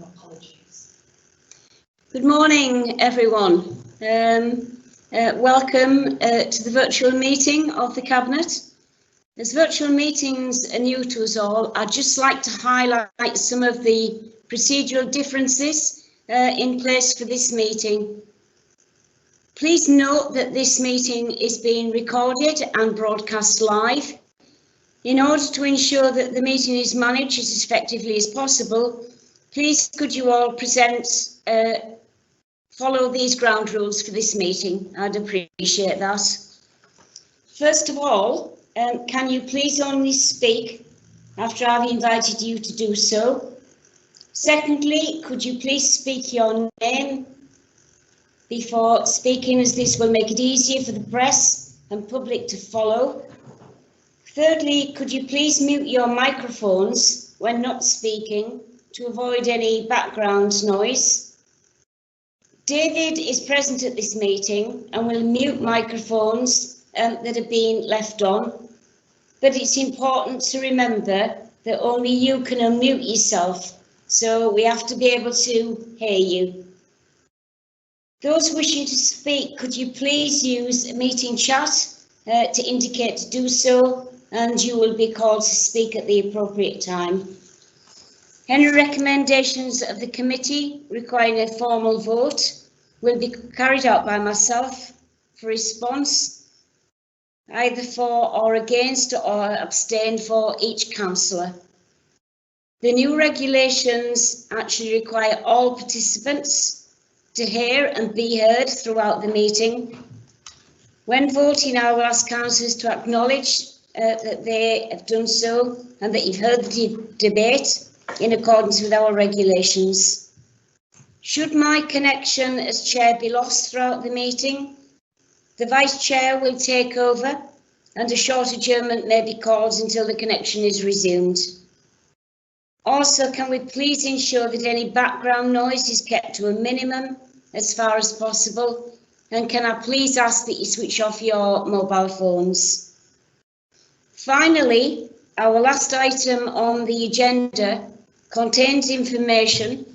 No apologies. Good morning, everyone. Welcome to the virtual meeting of the Cabinet. As virtual meetings are new to us all, I'd just like to highlight some of the procedural differences in place for this meeting. Please note that this meeting is being recorded and broadcast live. In order to ensure that the meeting is managed as effectively as possible, please could you all follow these ground rules for this meeting. I'd appreciate that. First of all, can you please only speak after I've invited you to do so? Secondly, could you please speak your name before speaking, as this will make it easier for the press and public to follow. Thirdly, could you please mute your microphones when not speaking to avoid any background noise? David is present at this meeting and will mute microphones that have been left on, but it's important to remember that only you can unmute yourself, so we have to be able to hear you. Those wishing to speak, could you please use meeting chat to indicate to do so, and you will be called to speak at the appropriate time. Any recommendations of the committee requiring a formal vote will be carried out by myself for response, either for or against or abstain for each councillor. The new regulations actually require all participants to hear and be heard throughout the meeting. When voting, I will ask councillors to acknowledge that they have done so and that you've heard the debate in accordance with our regulations. Should my connection as chair be lost throughout the meeting, the vice chair will take over and a short adjournment may be called until the connection is resumed. Also, can we please ensure that any background noise is kept to a minimum as far as possible? And can I please ask that you switch off your mobile phones? Finally, our last item on the agenda contains information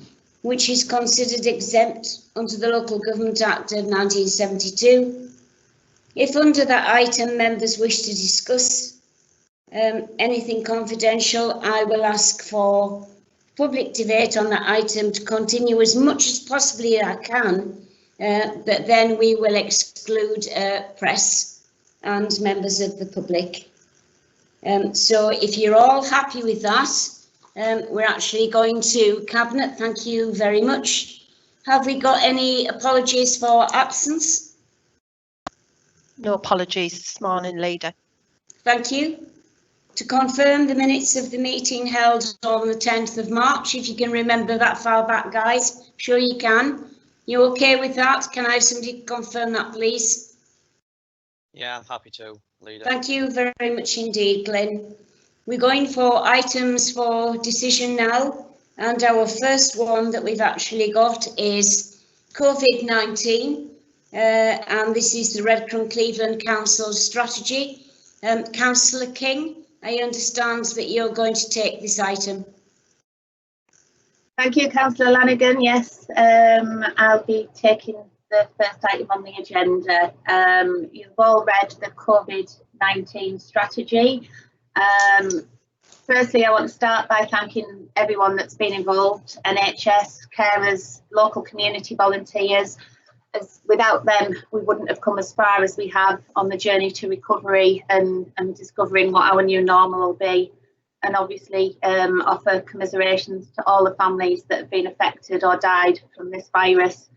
which is considered exempt under the Local Government Act of 1972. If under that item members wish to discuss anything confidential, I will ask for public debate on that item to continue as much as possibly I can, but then we will exclude press and members of the public. So if you're all happy with that, we're actually going to Cabinet. Thank you very much. Have we got any apologies for absence? No apologies this morning, Leader. Thank you. To confirm the minutes of the meeting held on the 10th of March, if you can remember that far back, guys, sure you can. You okay with that? Can I have somebody confirm that, please? Yeah, I'm happy to, Leader. Thank you very much indeed, Glenn. We're going for items for decision now, and our first one that we've actually got is COVID-19, and this is the Redcar and Cleveland Council strategy. Councillor King, I understand that you're going to take this item. Thank you, Councillor Lanigan. Yes, I'll be taking the first item on the agenda. You've all read the COVID-19 strategy. Firstly, I want to start by thanking everyone that's been involved, NHS, carers, local community volunteers. As without them, we wouldn't have come as far as we have on the journey to recovery and discovering what our new normal will be. And obviously offer commiserations to all the families that have been affected or died from this virus.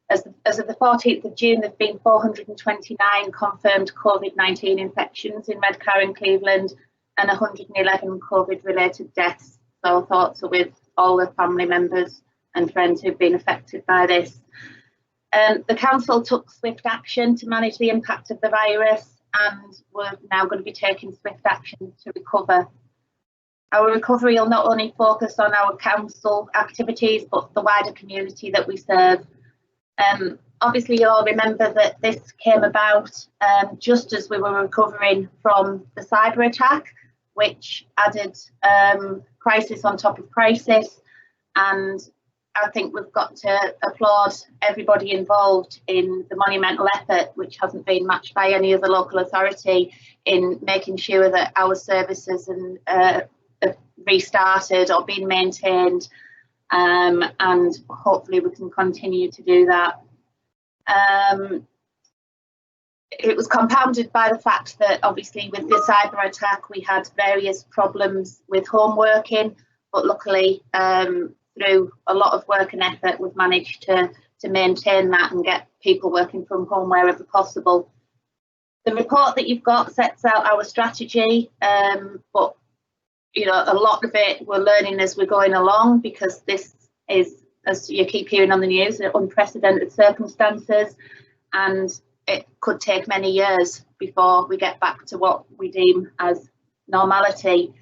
As of the 14th of June, there have been 429 confirmed COVID-19 infections in Redcar and Cleveland and 111 COVID-related deaths. So thoughts are with all the family members and friends who've been affected by this. The council took swift action to manage the impact of the virus, and we're now going to be taking swift action to recover. Our recovery will not only focus on our council activities, but the wider community that we serve. Obviously, you all remember that this came about just as we were recovering from the cyber attack, which added crisis on top of crisis. And I think we've got to applaud everybody involved in the monumental effort, which hasn't been matched by any other local authority, in making sure that our services have restarted or been maintained, and hopefully we can continue to do that. It was compounded by the fact that obviously with the cyber attack we had various problems with home working, but luckily through a lot of work and effort we've managed to maintain that and get people working from home wherever possible. The report that you've got sets out our strategy, but you know, a lot of it we're learning as we're going along, because this is, as you keep hearing on the news, unprecedented circumstances, and it could take many years before we get back to what we deem as normality.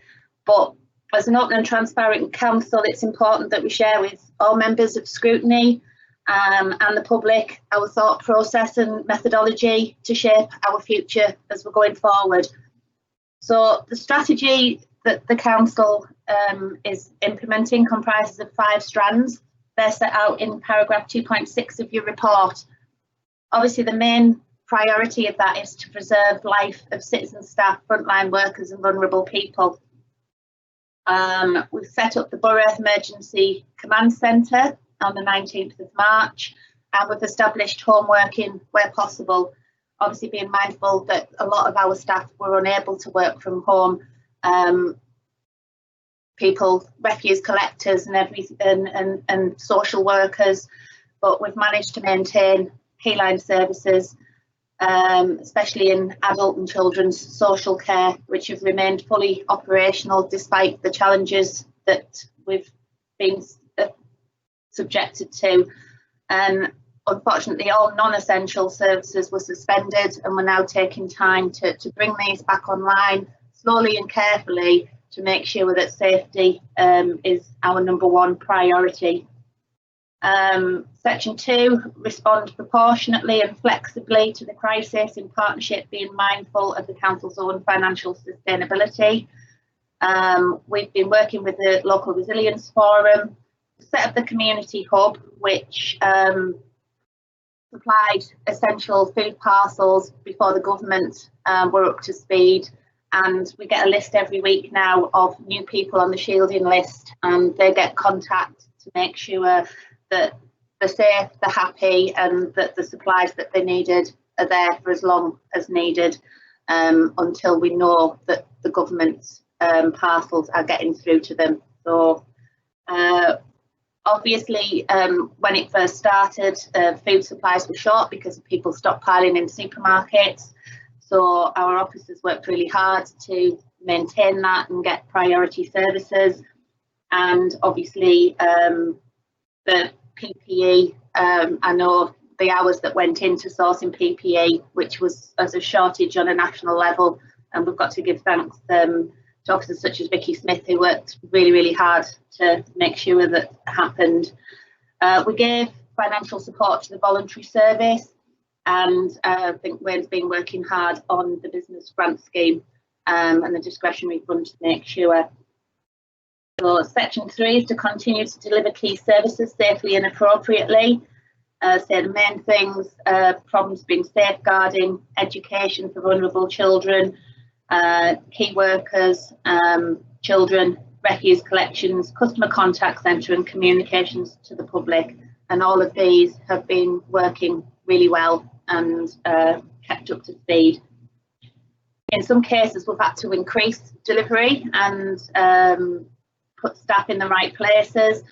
But as an open and transparent council, it's important that we share with all members of scrutiny and the public our thought process and methodology to shape our future as we're going forward. So the strategy that the council is implementing comprises of 5 strands. They're set out in paragraph 2.6 of your report. Obviously, the main priority of that is to preserve life of citizen staff, frontline workers and vulnerable people. We've set up the Borough Emergency Command Centre on the 19th of March, and we've established home working where possible, obviously being mindful that a lot of our staff were unable to work from home. People, refuse collectors and social workers, but we've managed to maintain keyline services, especially in adult and children's social care, which have remained fully operational despite the challenges that we've been subjected to. Unfortunately, all non-essential services were suspended, and we're now taking time to bring these back online slowly and carefully to make sure that safety is our #1 priority. Section 2, respond proportionately and flexibly to the crisis in partnership, being mindful of the council's own financial sustainability. We've been working with the Local Resilience Forum, set up the community hub, which supplied essential food parcels before the government were up to speed. And we get a list every week now of new people on the shielding list, and they get contact to make sure that they're safe, they're happy, and that the supplies that they needed are there for as long as needed, until we know that the government's parcels are getting through to them. So obviously, when it first started, food supplies were short because of people stockpiling in supermarkets. So our officers worked really hard to maintain that and get priority services. And obviously the PPE, I know the hours that went into sourcing PPE, which was as a shortage on a national level, and we've got to give thanks to officers such as Vicky Smith, who worked really, really hard to make sure that happened. We gave financial support to the voluntary service, and I think Wayne's been working hard on the business grant scheme and the discretionary fund to make sure. So section 3 is to continue to deliver key services safely and appropriately. So the main things, problems being safeguarding, education for vulnerable children, key workers, children, refuse collections, customer contact centre and communications to the public. And all of these have been working really well and kept up to speed. In some cases, we've had to increase delivery and put staff in the right places,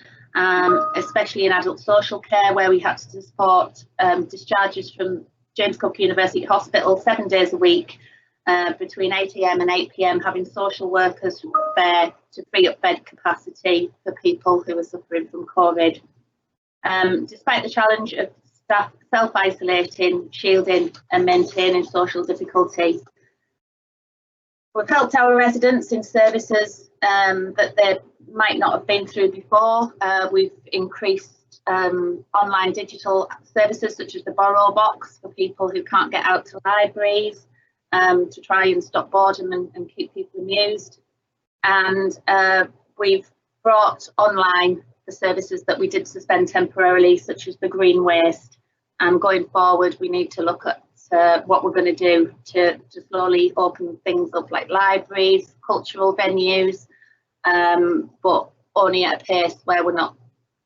especially in adult social care, where we had to support discharges from James Cook University Hospital 7 days a week between 8 AM and 8 PM, having social workers there to free up bed capacity for people who are suffering from COVID. Despite the challenge of staff self-isolating, shielding and maintaining social difficulty, we've helped our residents in services that they might not have been through before. We've increased online digital services such as the Borrow Box for people who can't get out to libraries, to try and stop boredom and keep people amused. And we've brought online the services that we did suspend temporarily, such as the green waste. And going forward, we need to look at what we're going to do to slowly open things up, like libraries, cultural venues, but only at a pace where we're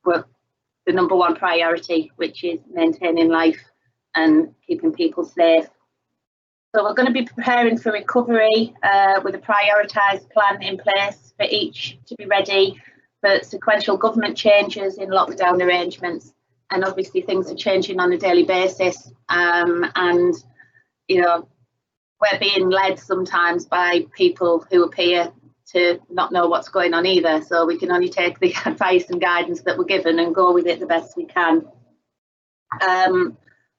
the number one priority, which is maintaining life and keeping people safe. So we're going to be preparing for recovery with a prioritised plan in place for each to be ready for sequential government changes in lockdown arrangements. And obviously things are changing on a daily basis, and you know, we're being led sometimes by people who appear to not know what's going on either, so we can only take the advice and guidance that we're given and go with it the best we can.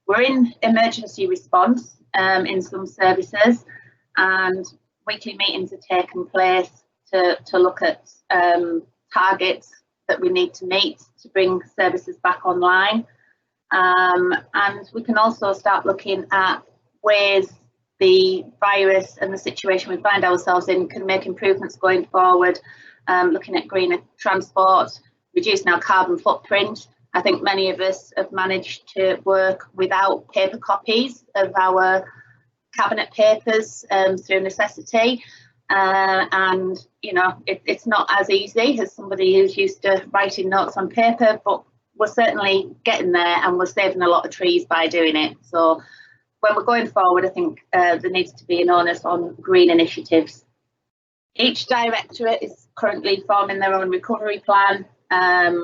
We're in emergency response in some services, and weekly meetings are taking place to look at targets that we need to meet to bring services back online. And we can also start looking at ways the virus and the situation we find ourselves in can make improvements going forward, looking at greener transport, reducing our carbon footprint. I think many of us have managed to work without paper copies of our cabinet papers through necessity. And you know, it's not as easy as somebody who's used to writing notes on paper, but we're certainly getting there, and we're saving a lot of trees by doing it. So when we're going forward, I think there needs to be an onus on green initiatives. Each directorate is currently forming their own recovery plan,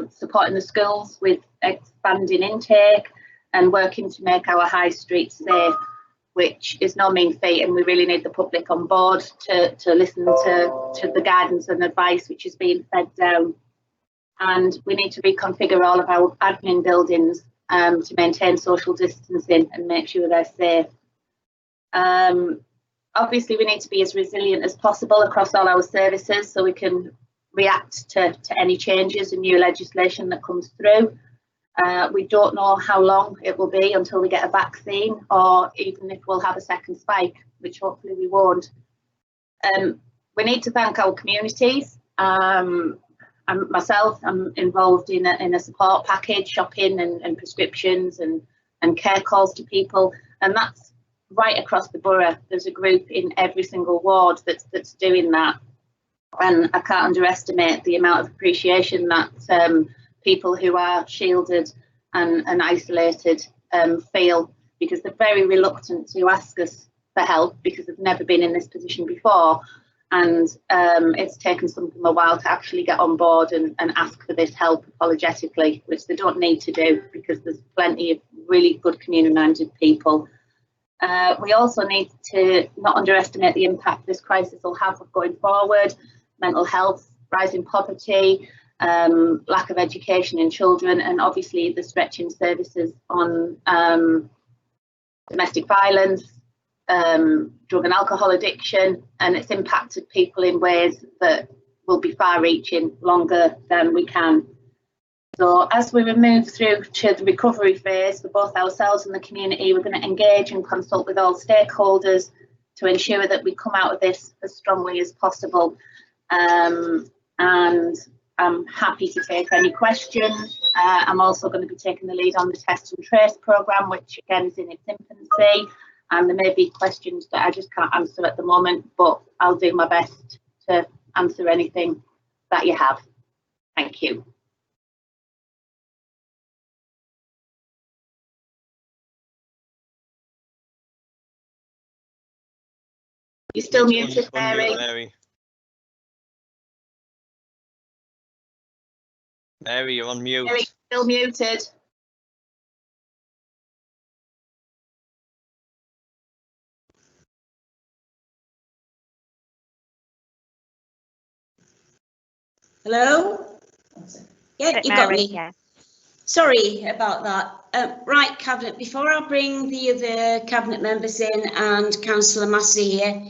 supporting the schools with expanding intake and working to make our high streets safe, which is no mean feat, and we really need the public on board to listen to the guidance and advice which is being fed down. And we need to reconfigure all of our admin buildings to maintain social distancing and make sure they're safe. Obviously, we need to be as resilient as possible across all our services so we can react to any changes and new legislation that comes through. We don't know how long it will be until we get a vaccine, or even if we'll have a second spike, which hopefully we won't. We need to thank our communities. And myself, I'm involved in a support package, shopping and prescriptions and care calls to people, and that's right across the borough. There's a group in every single ward that's doing that, and I can't underestimate the amount of appreciation that people who are shielded and isolated feel, because they're very reluctant to ask us for help because they've never been in this position before. And it's taken some of them a while to actually get on board and ask for this help apologetically, which they don't need to do because there's plenty of really good community-minded people. We also need to not underestimate the impact this crisis will have going forward: mental health, rising poverty, lack of education in children, and obviously the stretching services on domestic violence, drug and alcohol addiction, and it's impacted people in ways that will be far-reaching longer than we can. So as we move through to the recovery phase for both ourselves and the community, we're going to engage and consult with all stakeholders to ensure that we come out of this as strongly as possible. And I'm happy to take any questions. I'm also going to be taking the lead on the test and trace programme, which again is in its infancy. And there may be questions that I just can't answer at the moment, but I'll do my best to answer anything that you have. Thank you. You're still muted, Mary. Mary, you're on mute. Mary, still muted. Hello? Yeah, you got me. Yeah. Sorry about that. Right, Cabinet, before I bring the other Cabinet members in and Councillor Massey here,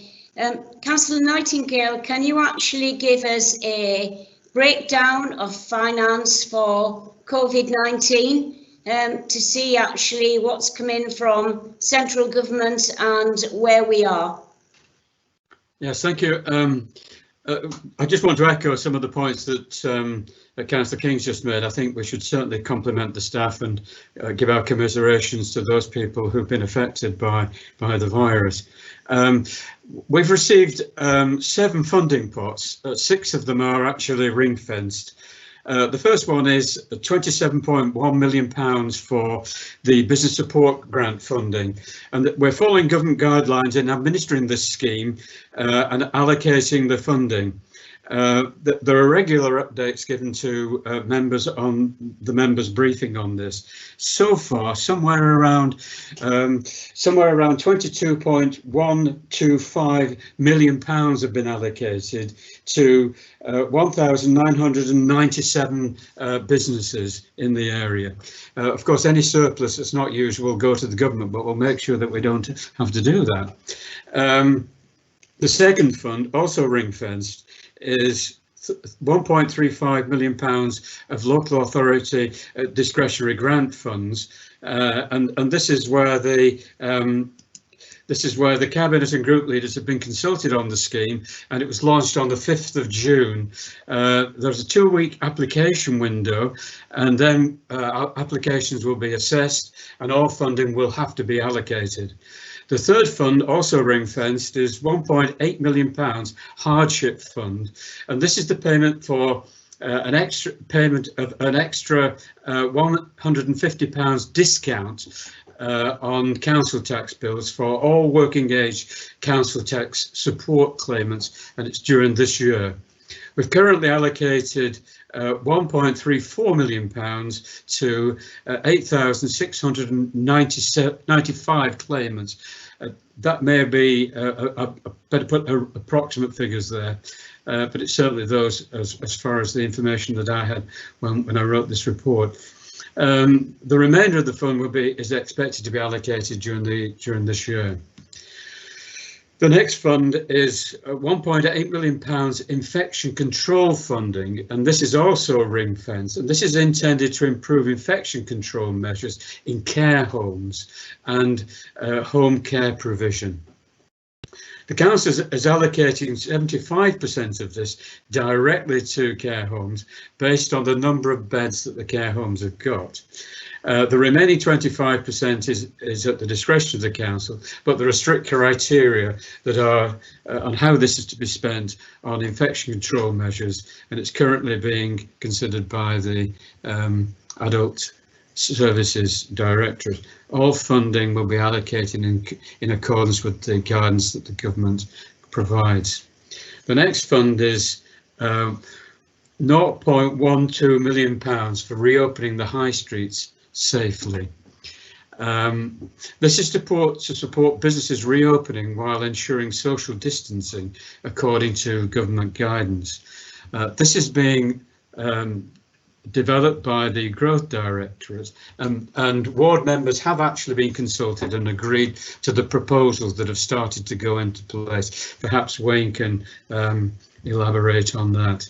Councillor Nightingale, can you actually give us a breakdown of finance for COVID-19 to see actually what's coming from central government and where we are? Yes, thank you. I just want to echo some of the points that Councillor King's just made. I think we should certainly compliment the staff and give our commiserations to those people who've been affected by the virus. We've received 7 funding pots. 6 of them are actually ring-fenced. The first one is £27.1 million for the business support grant funding, and we're following government guidelines in administering this scheme and allocating the funding. There are regular updates given to members on the members' briefing on this. So far, somewhere around £22.125 million have been allocated to 1,997 businesses in the area. Of course, any surplus that's not used will go to the government, but we'll make sure that we don't have to do that. The second fund, also ring-fenced, is £1.35 million of local authority discretionary grant funds, and this is where the cabinet and group leaders have been consulted on the scheme, and it was launched on the 5th of June. There's a 2-week application window, and then applications will be assessed and all funding will have to be allocated. The third fund, also ring-fenced, is £1.8 million Hardship Fund, and this is the payment for an extra £150 discount on council tax bills for all working age council tax support claimants, and it's during this year. We've currently allocated £1.34 million to 8,695 claimants. That may be, better put approximate figures there, but it's certainly those as far as the information that I had when I wrote this report. The remainder of the fund is expected to be allocated during this year. The next fund is £1.8 million infection control funding, and this is also ring fence, and this is intended to improve infection control measures in care homes and home care provision. The council is allocating 75% of this directly to care homes based on the number of beds that the care homes have got. The remaining 25% is at the discretion of the council, but there are strict criteria that are on how this is to be spent on infection control measures, and it's currently being considered by the Adult Services Directorate. All funding will be allocated in accordance with the guidance that the government provides. The next fund is £0.12 million for reopening the high streets safely. This is to support businesses reopening while ensuring social distancing according to government guidance. This is being developed by the Growth Directorate, and ward members have actually been consulted and agreed to the proposals that have started to go into place. Perhaps Wayne can elaborate on that.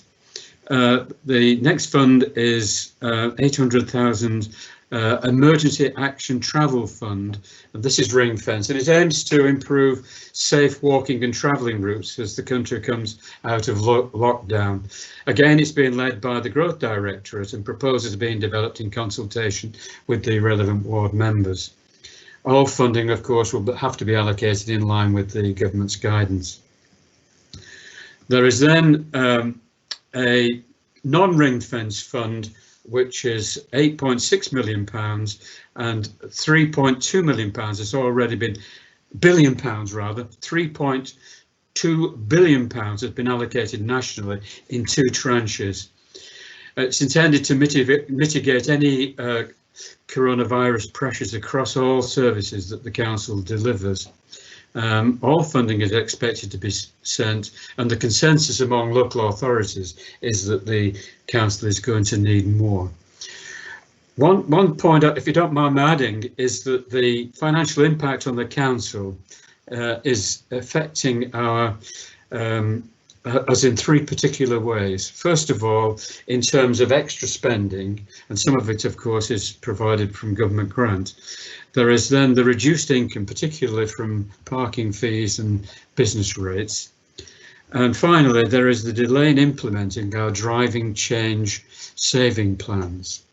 The next fund is 800,000 Emergency Action Travel Fund, and this is ring fence, and it aims to improve safe walking and travelling routes as the country comes out of lockdown. Again, it's being led by the Growth Directorate, and proposals are being developed in consultation with the relevant ward members. All funding, of course, will have to be allocated in line with the government's guidance. There is then a non-ring fence fund, which is £8.6 million, and £3.2 million has already been £3.2 billion has been allocated nationally in 2 tranches. It's intended to mitigate any coronavirus pressures across all services that the council delivers. All funding is expected to be sent, and the consensus among local authorities is that the council is going to need more. One point, if you don't mind me adding, is that the financial impact on the council is affecting us in 3 particular ways. First of all, in terms of extra spending, and some of it, of course, is provided from government grant. There is then the reduced income, particularly from parking fees and business rates. And finally, there is the delay in implementing our driving change saving plans.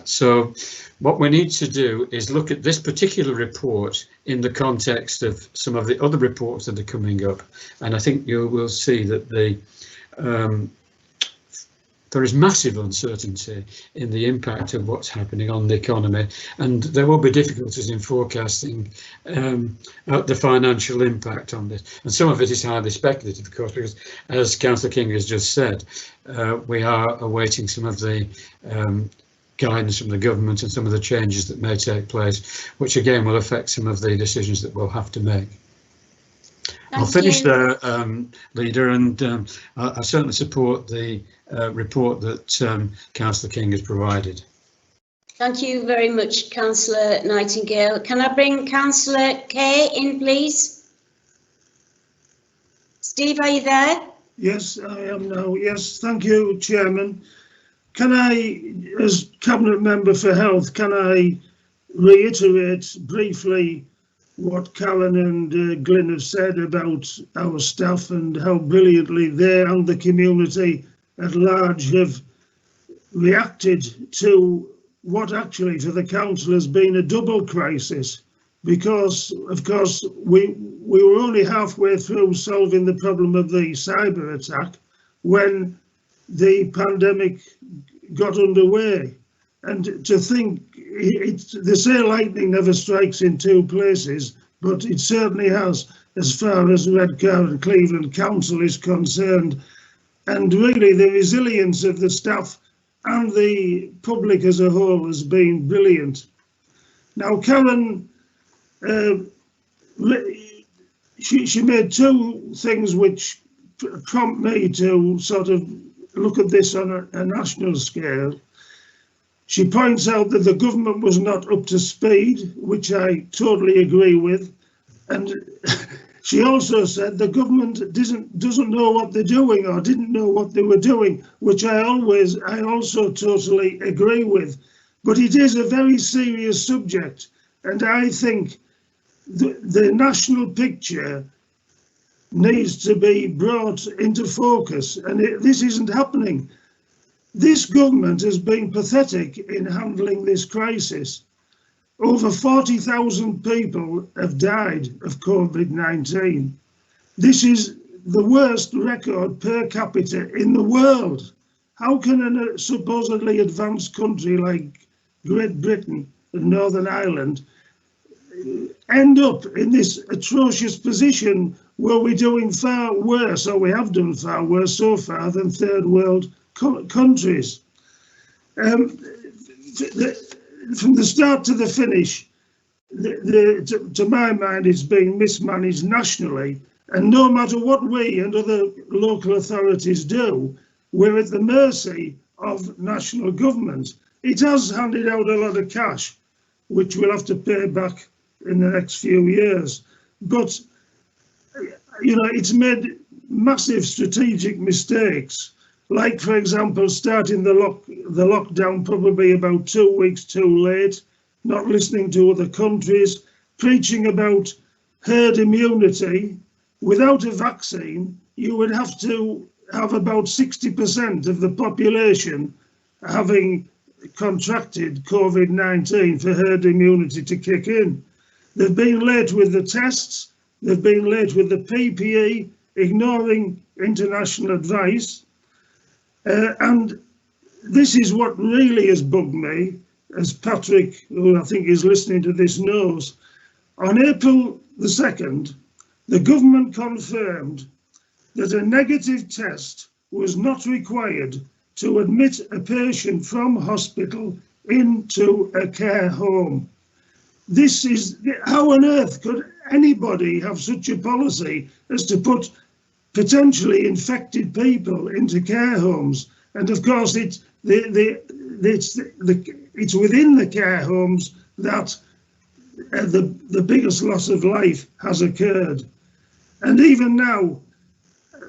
So what we need to do is look at this particular report in the context of some of the other reports that are coming up. And I think you will see that there is massive uncertainty in the impact of what's happening on the economy, and there will be difficulties in forecasting the financial impact on this. And some of it is highly speculative, of course, because, as Councillor King has just said, we are awaiting some of the guidance from the government and some of the changes that may take place, which again will affect some of the decisions that we'll have to make. I'll finish there, Leader, and I certainly support the report that Councillor King has provided. Thank you very much, Councillor Nightingale. Can I bring Councillor Kay in, please? Steve, are you there? Yes, I am now. Yes, thank you, Chairman. Can I, as Cabinet Member for Health, can I reiterate briefly what Karen and Glyn have said about our staff and how brilliantly they and the community at large have reacted to what actually for the council has been a double crisis, because of course we were only halfway through solving the problem of the cyber attack when the pandemic got underway. And to think, they say lightning never strikes in two places, but it certainly has as far as Redcar and Cleveland Council is concerned. And really the resilience of the staff and the public as a whole has been brilliant. Now, Karen, she made two things which prompt me to sort of look at this on a national scale. She points out that the government was not up to speed, which I totally agree with. And she also said the government doesn't know what they're doing or didn't know what they were doing, which I also totally agree with. But it is a very serious subject. And I think the national picture needs to be brought into focus. And this isn't happening. This government has been pathetic in handling this crisis. Over 40,000 people have died of COVID-19. This is the worst record per capita in the world. How can a supposedly advanced country like Great Britain and Northern Ireland end up in this atrocious position where we're doing far worse, or we have done far worse so far than third world countries? From the start to the finish, to my mind, it's been mismanaged nationally, and no matter what we and other local authorities do, we're at the mercy of national government. It has handed out a lot of cash, which we'll have to pay back in the next few years, but you know, it's made massive strategic mistakes. Like, for example, starting the lockdown probably about 2 weeks too late, not listening to other countries, preaching about herd immunity. Without a vaccine, you would have to have about 60% of the population having contracted COVID-19 for herd immunity to kick in. They've been late with the tests, they've been late with the PPE, ignoring international advice. And this is what really has bugged me, as Patrick, who I think is listening to this, knows. On April the 2nd, the government confirmed that a negative test was not required to admit a patient from hospital into a care home. This is, how on earth could anybody have such a policy as to put potentially infected people into care homes? And of course, it's within the care homes that the biggest loss of life has occurred. And even now,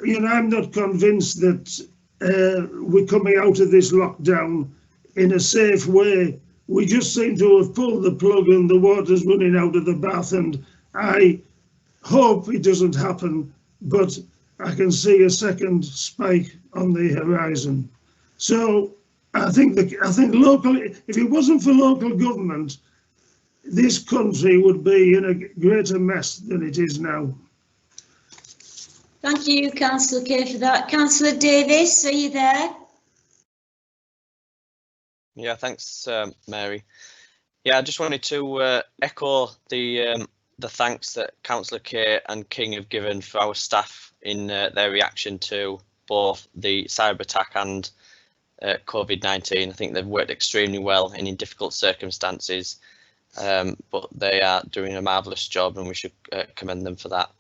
you know, I'm not convinced that we're coming out of this lockdown in a safe way. We just seem to have pulled the plug and the water's running out of the bath, and I hope it doesn't happen, but I can see a second spike on the horizon. So I think local, if it wasn't for local government, this country would be in a greater mess than it is now. Thank you, Councillor Kay, for that. Councillor Davis, are you there? Yeah, thanks, Mary. Yeah, I just wanted to echo the thanks that Councillor Kay and King have given for our staff in their reaction to both the cyber attack and COVID-19. I think they've worked extremely well and in difficult circumstances, but they are doing a marvellous job, and we should commend them for that.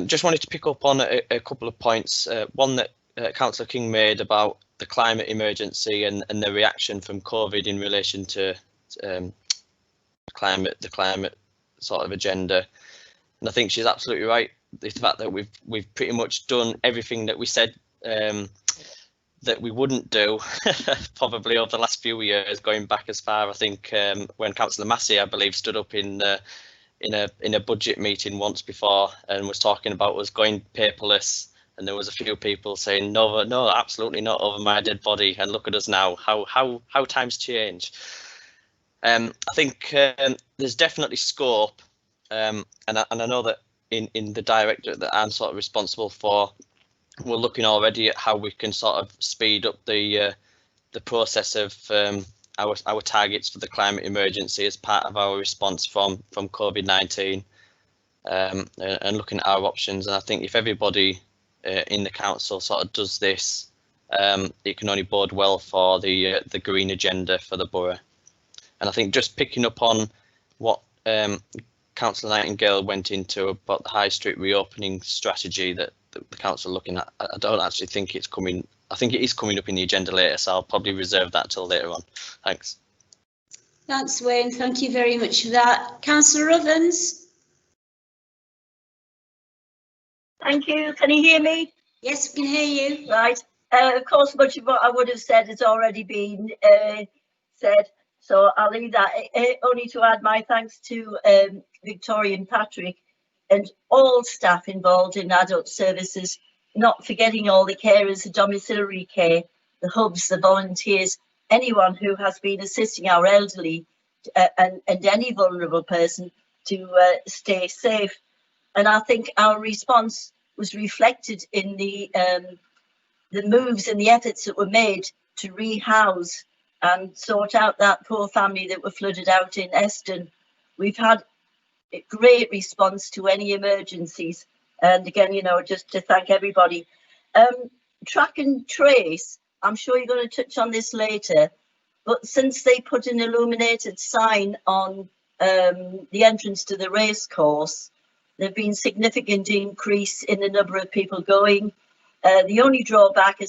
Just wanted to pick up on a couple of points. One that Councillor King made about the climate emergency and the reaction from COVID in relation to the climate sort of agenda. And I think she's absolutely right. The fact that we've pretty much done everything that we said that we wouldn't do probably over the last few years, going back as far, I think, when Councillor Massey, I believe, stood up in a budget meeting once before and was talking about us going paperless, and there was a few people saying no, absolutely not over my dead body, and look at us now, how times change. I think there's definitely scope, and I know that in the directorate that I'm sort of responsible for, we're looking already at how we can sort of speed up the process of our targets for the climate emergency as part of our response from COVID-19, and looking at our options. And I think if everybody in the council sort of does this, it can only bode well for the green agenda for the borough. And I think just picking up on what Councillor Nightingale went into about the High Street reopening strategy that the council are looking at, I don't actually think it's coming. I think it is coming up in the agenda later, so I'll probably reserve that till later on. Thanks. Thanks, Wayne. Thank you very much for that. Councillor Ovens? Thank you. Can you hear me? Yes, we can hear you. Right. Of course, much of what I would have said has already been said, so I'll leave that. Only to add my thanks to Victoria and Patrick and all staff involved in adult services, not forgetting all the carers, the domiciliary care, the hubs, the volunteers, anyone who has been assisting our elderly and any vulnerable person to stay safe. And I think our response was reflected in the moves and the efforts that were made to rehouse and sort out that poor family that were flooded out in Eston. We've had a great response to any emergencies. And again, you know, just to thank everybody. Track and trace, I'm sure you're going to touch on this later, but since they put an illuminated sign on the entrance to the race course, there's been significant increase in the number of people going. The only drawback,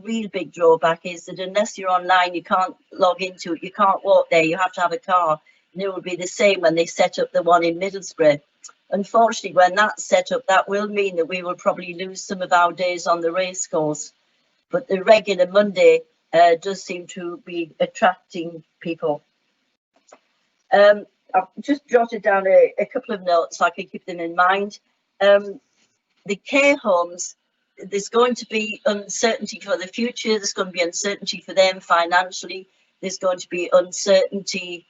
real big drawback, is that unless you're online, you can't log into it, you can't walk there, you have to have a car. And it will be the same when they set up the one in Middlesbrough. Unfortunately, when that's set up, that will mean that we will probably lose some of our days on the race course. But the regular Monday does seem to be attracting people. I've just jotted down a couple of notes so I can keep them in mind. The care homes, there's going to be uncertainty for the future. There's going to be uncertainty for them financially. There's going to be uncertainty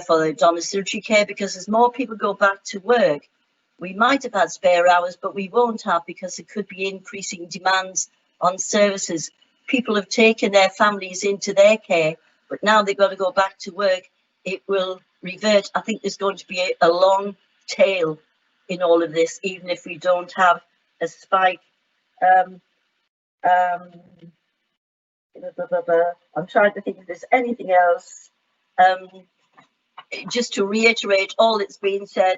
for the domiciliary care, because as more people go back to work, we might have had spare hours, but we won't have, because there could be increasing demands on services. People have taken their families into their care, but now they've got to go back to work. It will revert. I think there's going to be a long tail in all of this, even if we don't have a spike. I'm trying to think if there's anything else. Just to reiterate all that's been said,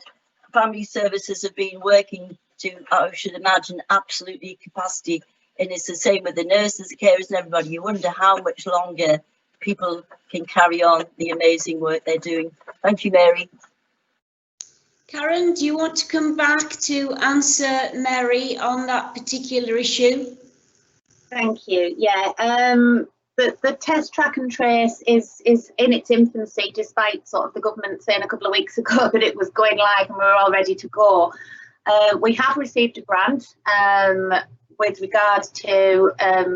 family services have been working to, I should imagine, absolutely capacity, and it's the same with the nurses, the carers and everybody. You wonder how much longer people can carry on the amazing work they're doing. Thank you, Mary. Karen, do you want to come back to answer Mary on that particular issue? Thank you. Yeah, the test, track and trace is in its infancy, despite sort of the government saying a couple of weeks ago that it was going live and we were all ready to go. We have received a grant with regard to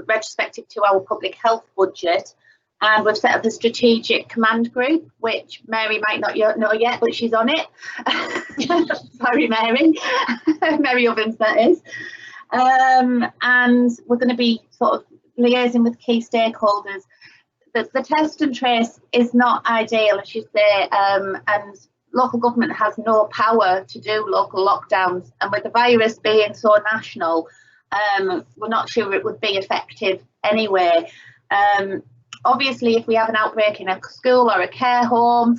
retrospective to our public health budget, and we've set up a strategic command group, which Mary might not know yet, but she's on it. Sorry, Mary. Mary Ovens, that is. And we're going to be sort of liaising with key stakeholders. The test and trace is not ideal, as you say, and local government has no power to do local lockdowns. And with the virus being so national, we're not sure it would be effective anyway. Obviously, if we have an outbreak in a school or a care home,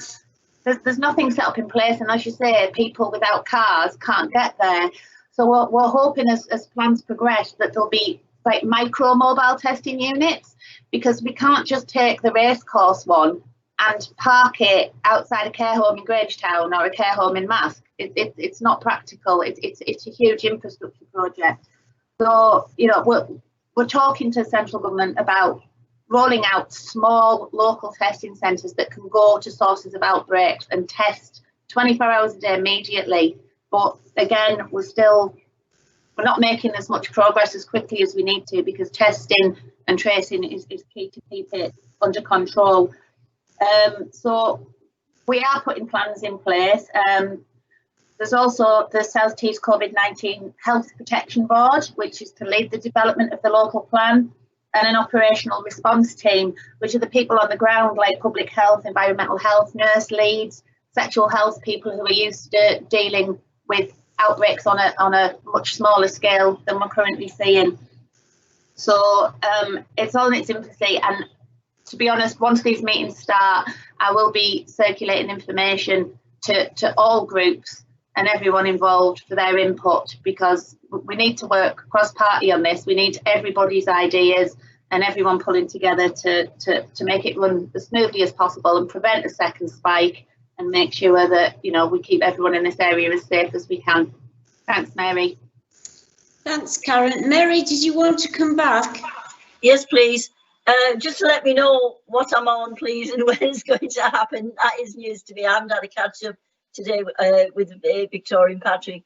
there's nothing set up in place. And as you say, people without cars can't get there. So we're hoping as plans progress that there'll be like micro mobile testing units, because we can't just take the racecourse one and park it outside a care home in Grangetown or a care home in Mask. It's not practical. It's a huge infrastructure project. So, you know, we're talking to central government about rolling out small local testing centres that can go to sources of outbreaks and test 24 hours a day immediately. But again, we're not making as much progress as quickly as we need to, because testing and tracing is key to keep it under control. So we are putting plans in place. There's also the South Tees COVID-19 Health Protection Board, which is to lead the development of the local plan, and an operational response team, which are the people on the ground, like public health, environmental health, nurse leads, sexual health people who are used to dealing with outbreaks on a much smaller scale than we're currently seeing. So it's all in its infancy, and to be honest, once these meetings start, I will be circulating information to all groups and everyone involved for their input, because we need to work cross-party on this. We need everybody's ideas and everyone pulling together to make it run as smoothly as possible and prevent a second spike, and make sure that, you know, we keep everyone in this area as safe as we can. Thanks, Mary. Thanks, Karen. Mary, did you want to come back? Yes, please. Just to let me know what I'm on, please, and when it's going to happen. That is news to me. I haven't had a catch up today with Victoria and Patrick.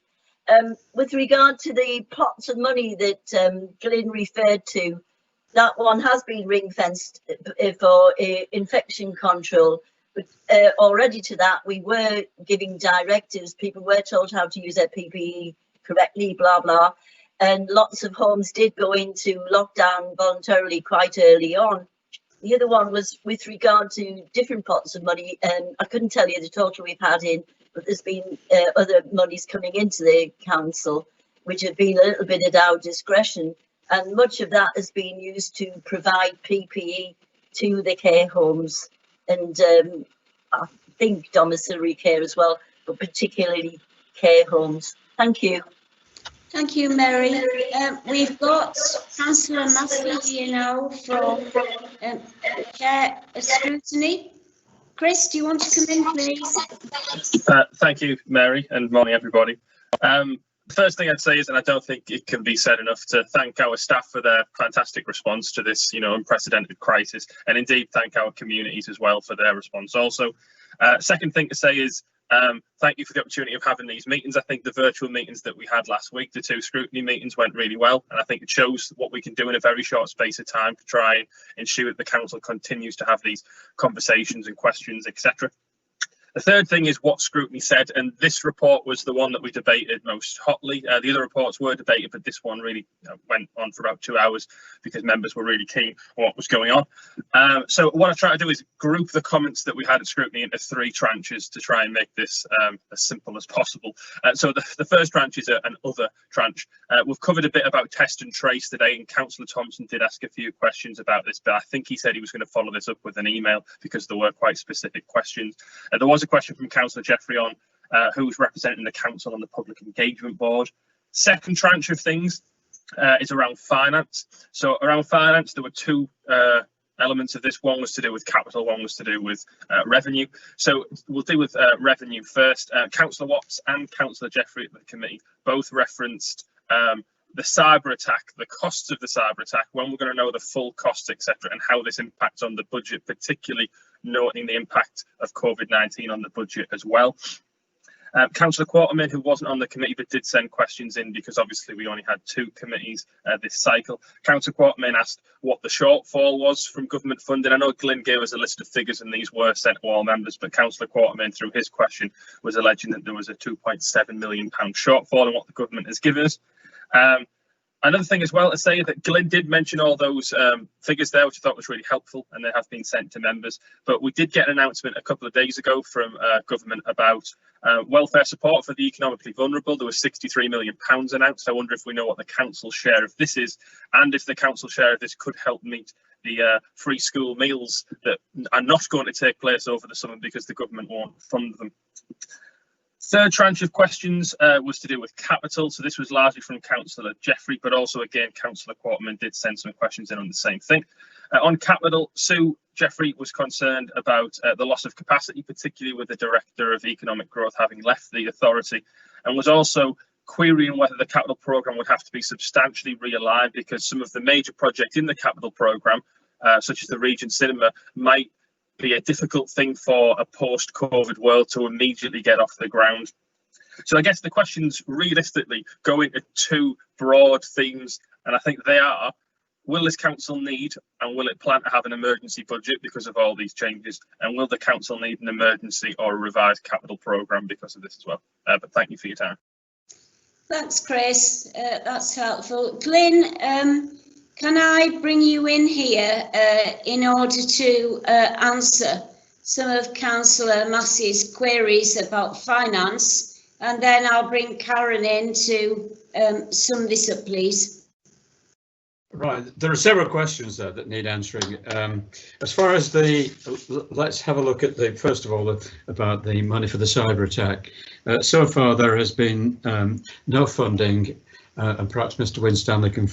With regard to the pots of money that Glyn referred to, that one has been ring fenced for infection control. But already to that, we were giving directives. People were told how to use their PPE correctly, blah, blah. And lots of homes did go into lockdown voluntarily quite early on. The other one was with regard to different pots of money. And I couldn't tell you the total we've had in, but there's been other monies coming into the council, which have been a little bit at our discretion. And much of that has been used to provide PPE to the care homes. And I think domiciliary care as well, but particularly care homes. Thank you. Thank you, Mary. We've got Councillor Massey here now from Care Scrutiny. Chris, do you want to come in, please? Thank you, Mary, and morning, everybody. The first thing I'd say is, and I don't think it can be said enough, to thank our staff for their fantastic response to this, unprecedented crisis, and indeed thank our communities as well for their response also. Second thing to say is, thank you for the opportunity of having these meetings. I think the virtual meetings that we had last week, the 2 scrutiny meetings, went really well, and I think it shows what we can do in a very short space of time to try and ensure that the council continues to have these conversations and questions, etc. The third thing is what scrutiny said, and this report was the one that we debated most hotly. The other reports were debated, but this one really went on for about 2 hours because members were really keen on what was going on. So what I try to do is group the comments that we had at scrutiny into 3 tranches to try and make this as simple as possible. So the first tranche is an other tranche. We've covered a bit about test and trace today, and Councillor Thompson did ask a few questions about this, but I think he said he was going to follow this up with an email because there were quite specific questions. There was a question from Councillor Jeffrey on who's representing the council on the public engagement board. Second tranche of things is around finance. So around finance, there were 2 elements of this. One was to do with capital, one was to do with revenue. So we'll deal with revenue first. Councillor Watts and Councillor Jeffrey at the committee both referenced the cyber attack, the costs of the cyber attack, when we're going to know the full costs, etc., and how this impacts on the budget, particularly noting the impact of COVID-19 on the budget as well. Councillor Quartermain, who wasn't on the committee but did send questions in because obviously we only had 2 committees this cycle. Councillor Quartermain asked what the shortfall was from government funding. I know Glyn gave us a list of figures and these were sent to all members, but Councillor Quartermain, through his question, was alleging that there was a £2.7 million shortfall in what the government has given us. Another thing as well to say that Glyn did mention all those figures there, which I thought was really helpful, and they have been sent to members. But we did get an announcement a couple of days ago from government about welfare support for the economically vulnerable. There was £63 million announced. I wonder if we know what the council's share of this is, and if the council share of this could help meet the free school meals that are not going to take place over the summer because the government won't fund them. Third tranche of questions was to do with capital. So this was largely from Councillor Jeffrey, but also again, Councillor Quartermain did send some questions in on the same thing. On capital, Sue Jeffrey was concerned about the loss of capacity, particularly with the Director of Economic Growth having left the authority, and was also querying whether the capital programme would have to be substantially realigned because some of the major projects in the capital programme, such as the Regent Cinema, might be a difficult thing for a post-COVID world to immediately get off the ground. So I guess the questions realistically go into 2 broad themes, and I think they are: will this council need and will it plan to have an emergency budget because of all these changes, and will the council need an emergency or a revised capital programme because of this as well? But thank you for your time. Thanks, Chris. That's helpful. Glyn, can I bring you in here in order to answer some of Councillor Massey's queries about finance, and then I'll bring Karen in to sum this up, please. Right, there are several questions there that need answering. As far as let's have a look at first of all, about the money for the cyber attack. So far there has been no funding. And perhaps Mr. Winstanley can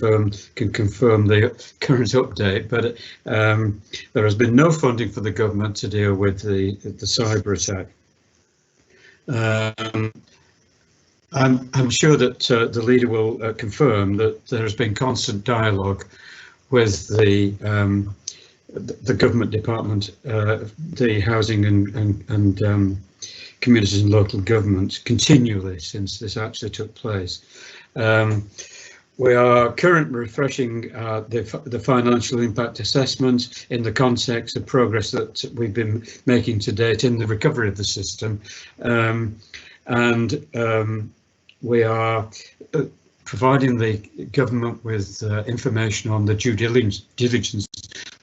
confirm the current update, but there has been no funding for the government to deal with the cyber attack. I'm sure that the leader will confirm that there has been constant dialogue with the government department, the housing and communities and local government continually since this actually took place. We are currently refreshing the financial impact assessment in the context of progress that we've been making to date in the recovery of the system, and we are providing the government with information on the due diligence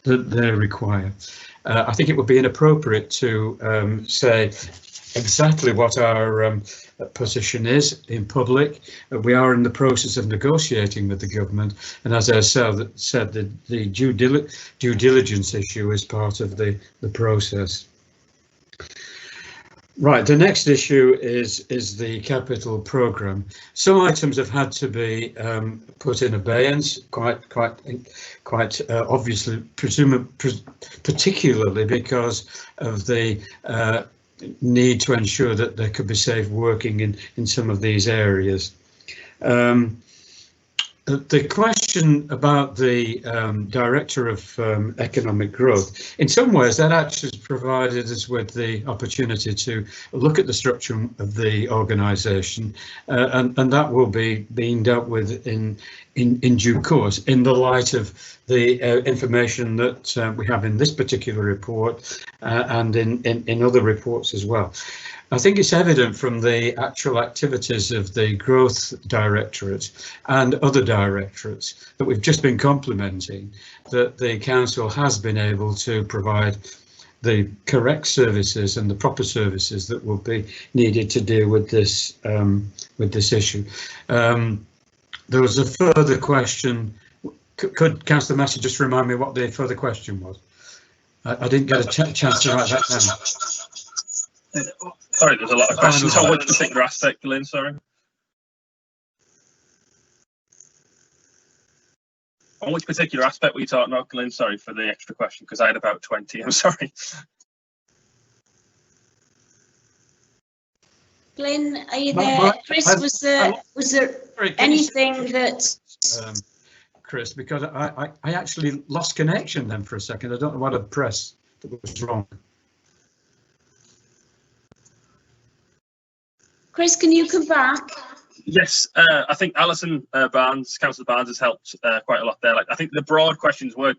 that they require. I think it would be inappropriate to say exactly what our position is in public. We are in the process of negotiating with the government, and as I said, the due diligence issue is part of the process. Right, the next issue is the capital programme. Some items have had to be put in abeyance, quite obviously, particularly because of the need to ensure that there could be safe working in some of these areas. The question about the Director of Economic Growth, in some ways that actually has provided us with the opportunity to look at the structure of the organisation, and that will be being dealt with in due course in the light of the information that we have in this particular report and in other reports as well. I think it's evident from the actual activities of the Growth Directorate and other directorates that we've just been complementing that the Council has been able to provide the correct services and the proper services that will be needed to deal with this issue. There was a further question. Could Councillor Massey just remind me what the further question was? I didn't get a chance to write that down. Sorry, there's a lot of questions on which particular aspect, Lynn, sorry. On which particular aspect were you talking about, Glenn? Sorry for the extra question, because I had about 20, I'm sorry. Glenn, are you there? Chris, was there anything that... Chris, because I actually lost connection then for a second. I don't know what I pressed that was wrong. Chris, can you come back? Yes, I think Alison Councillor Barnes has helped quite a lot there. Like, I think the broad questions were,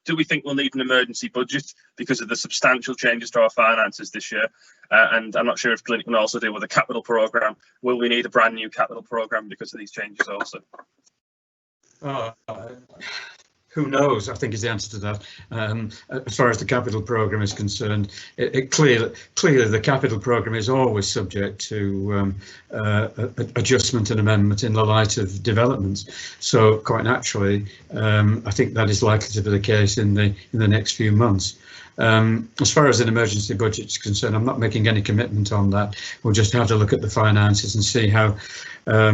do we think we'll need an emergency budget because of the substantial changes to our finances this year? And I'm not sure if Clint can also deal with a capital programme. Will we need a brand new capital programme because of these changes also? Who knows, I think is the answer to that. As far as the capital programme is concerned, clearly the capital programme is always subject to adjustment and amendment in the light of developments. So quite naturally, I think that is likely to be the case in the next few months. As far as an emergency budget is concerned, I'm not making any commitment on that. We'll just have to look at the finances and see how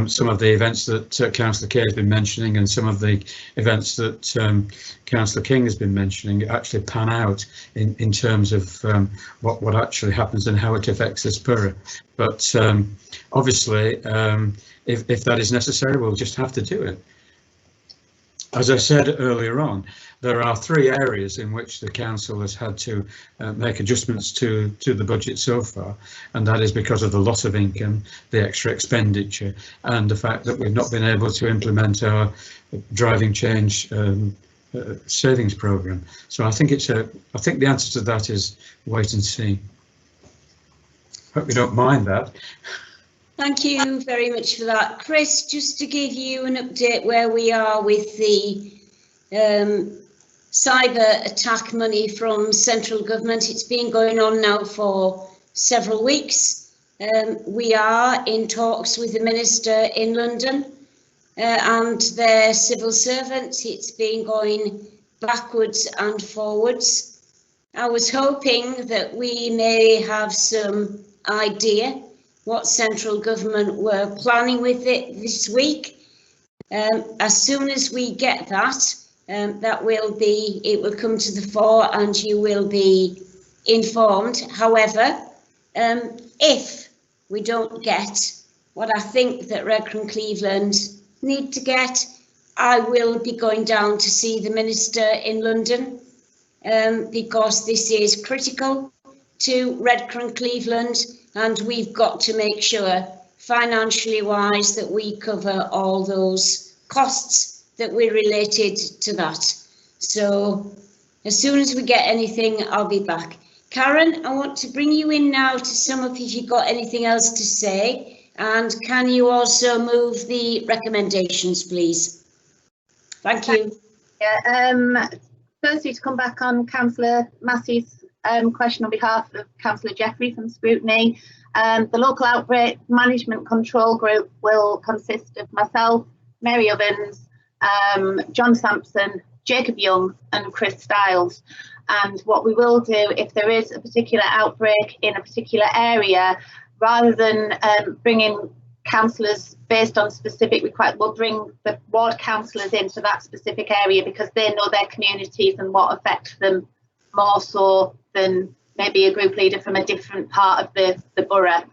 some of the events that Councillor Kay has been mentioning and some of the events that Councillor King has been mentioning actually pan out in terms of what actually happens and how it affects this borough. But obviously, if that is necessary, we'll just have to do it. As I said earlier on, there are 3 areas in which the council has had to make adjustments to the budget so far, and that is because of the loss of income, the extra expenditure, and the fact that we've not been able to implement our driving change savings programme. So I think the answer to that is wait and see. Hope you don't mind that. Thank you very much for that. Chris, just to give you an update where we are with the cyber attack money from central government. It's been going on now for several weeks. We are in talks with the Minister in London and their civil servants. It's been going backwards and forwards. I was hoping that we may have some idea what central government were planning with it this week. As soon as we get that, it will come to the fore and you will be informed. However, if we don't get what I think that Redcar and Cleveland need to get, I will be going down to see the Minister in London because this is critical to Redcar and Cleveland, and we've got to make sure, financially wise, that we cover all those costs that were related to that. So as soon as we get anything, I'll be back. Karen, I want to bring you in now to sum up if you've got anything else to say, and can you also move the recommendations, please? Thank you. Yeah, firstly, to come back on Councillor Massey's question on behalf of Councillor Jeffrey from Scrutiny. The local outbreak management control group will consist of myself, Mary Ovens, John Sampson, Jacob Young and Chris Stiles. And what we will do, if there is a particular outbreak in a particular area, rather than bringing councillors based on specific requirements, we'll bring the ward councillors into that specific area because they know their communities and what affects them more so than maybe a group leader from a different part of the borough.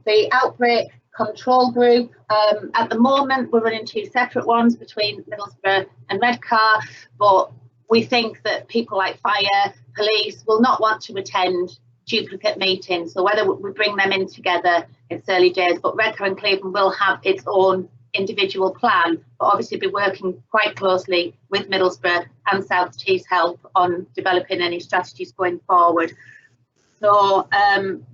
The outbreak control group, at the moment we're running 2 separate ones between Middlesbrough and Redcar, but we think that people like fire, police will not want to attend duplicate meetings, so whether we bring them in together, it's early days, but Redcar and Cleveland will have its own individual plan, but obviously be working quite closely with Middlesbrough and South Tees help on developing any strategies going forward. So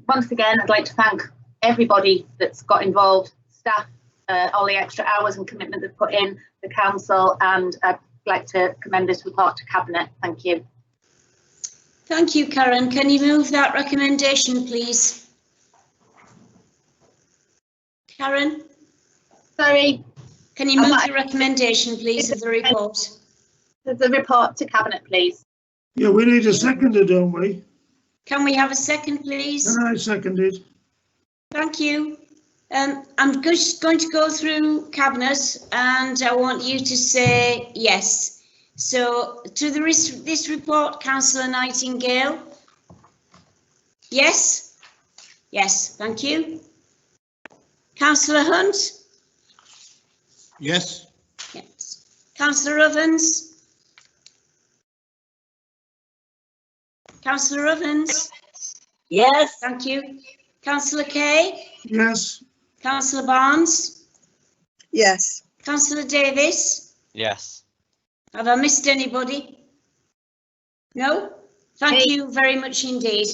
once again, I'd like to thank everybody that's got involved, staff, all the extra hours and commitment they've put in, the council, and I'd like to commend this report to Cabinet. Thank you. Thank you, Karen. Can you move that recommendation, please? Karen? Sorry. Can you move the recommendation, please, of the report? The report to Cabinet, please. Yeah, we need a seconder, don't we? Can we have a second, please? And I seconded. Thank you. I'm just going to go through Cabinet and I want you to say yes. So to this report, Councillor Nightingale? Yes? Yes, thank you. Councillor Hunt? Yes. Yes. Councillor Ovens? Councillor Ovens? Yes. Thank you. Councillor Kay? Yes. Councillor Barnes? Yes. Councillor Davis? Yes. Have I missed anybody? No? Thank you very much indeed.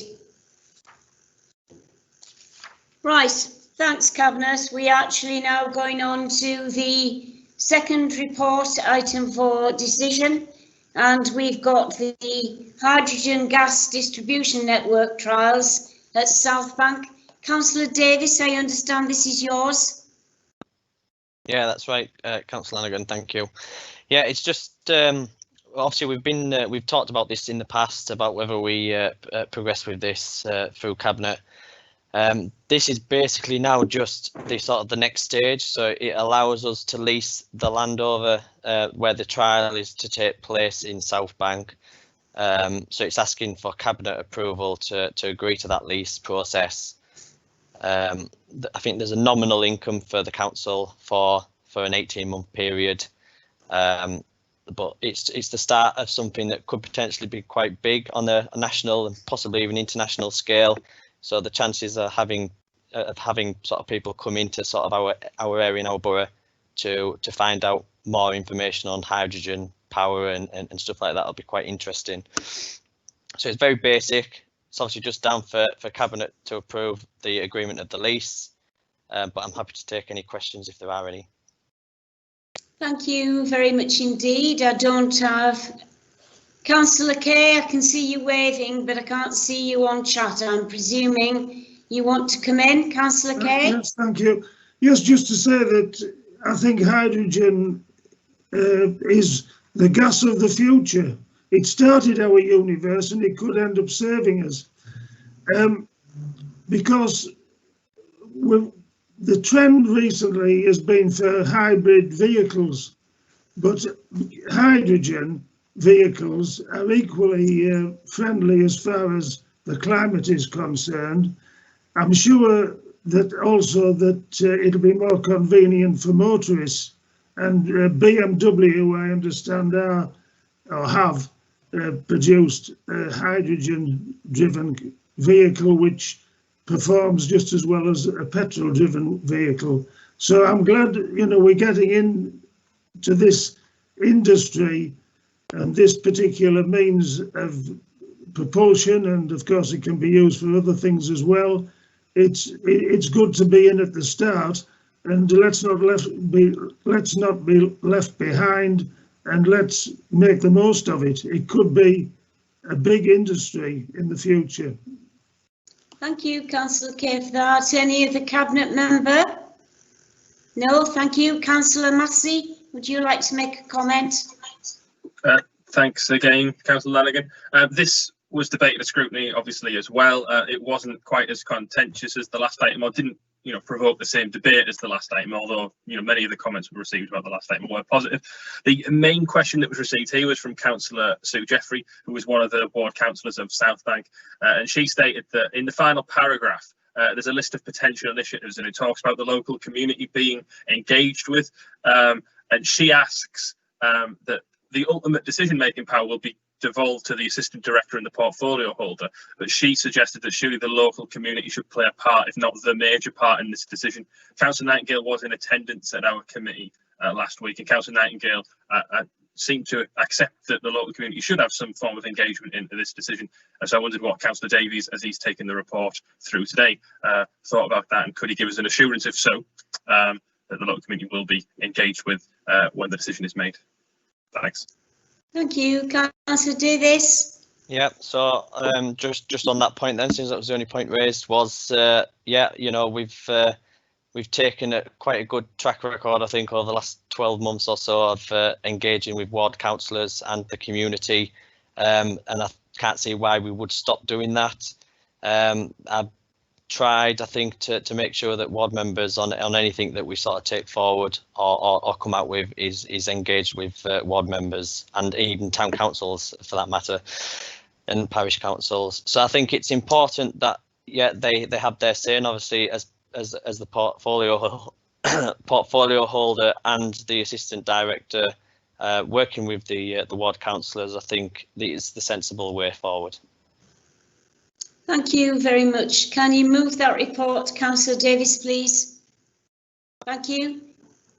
Right, thanks Cabinet. We are actually now going on to the second report item for decision, and we've got the hydrogen gas distribution network trials at South Bank. Councillor Davis, I understand this is yours. Yeah, that's right, Councillor Lanigan, thank you. Yeah, it's just obviously we've talked about this in the past about whether we progress with this through Cabinet. This is basically now just the next stage, so it allows us to lease the land over where the trial is to take place in South Bank. So it's asking for Cabinet approval to agree to that lease process. I think there's a nominal income for the council for an 18-month period, but it's the start of something that could potentially be quite big on a national and possibly even international scale. So the chances of having sort of people come into sort of our area in our borough to find out more information on hydrogen power and stuff like that will be quite interesting. So it's very basic. It's obviously just down for Cabinet to approve the agreement of the lease, but I'm happy to take any questions if there are any. Thank you very much indeed. I don't have Councillor Kay, I can see you waving, but I can't see you on chat. I'm presuming you want to come in, Councillor Kay? Yes, thank you. Yes, just to say that I think hydrogen is the gas of the future. It started our universe and it could end up serving us. Because the trend recently has been for hybrid vehicles, but hydrogen vehicles are equally friendly as far as the climate is concerned. I'm sure that also that it'll be more convenient for motorists, and BMW, I understand, have produced a hydrogen-driven vehicle which performs just as well as a petrol-driven vehicle. So I'm glad, you know, we're getting into this industry and this particular means of propulsion, and of course it can be used for other things as well. It's good to be in at the start, and let's not be left behind, and let's make the most of it. It could be a big industry in the future. Thank you, Councillor Kay, for that. Any other Cabinet member? No, thank you. Councillor Massey, would you like to make a comment? Thanks again, Councillor Lanigan. This was debated at scrutiny, obviously, as well. It wasn't quite as contentious as the last item, or didn't, you know, provoke the same debate as the last item, although, you know, many of the comments we received about the last item were positive. The main question that was received here was from Councillor Sue Jeffrey, who was one of the ward councillors of South Bank, and she stated that in the final paragraph, there's a list of potential initiatives, and it talks about the local community being engaged with, and she asks that the ultimate decision-making power will be devolved to the assistant director and the portfolio holder, but she suggested that surely the local community should play a part, if not the major part, in this decision. Councillor Nightingale was in attendance at our committee last week, and Councillor Nightingale seemed to accept that the local community should have some form of engagement into this decision. And so I wondered what Councillor Davies, as he's taken the report through today, thought about that, and could he give us an assurance, if so, that the local community will be engaged with when the decision is made. Thanks. Thank you, Councillor Davis. Yeah, so just on that point then, since that was the only point raised, was yeah, you know, we've taken quite a good track record, I think, over the last 12 months or so of engaging with ward councillors and the community, and I can't see why we would stop doing that. I've tried, I think, to make sure that ward members on anything that we sort of take forward or come out with is engaged with ward members, and even town councils for that matter, and parish councils. So I think it's important that, yeah, they have their say, and obviously as the portfolio holder and the assistant director working with the ward councillors, I think is the sensible way forward. Thank you very much. Can you move that report, Councillor Davis, please? Thank you.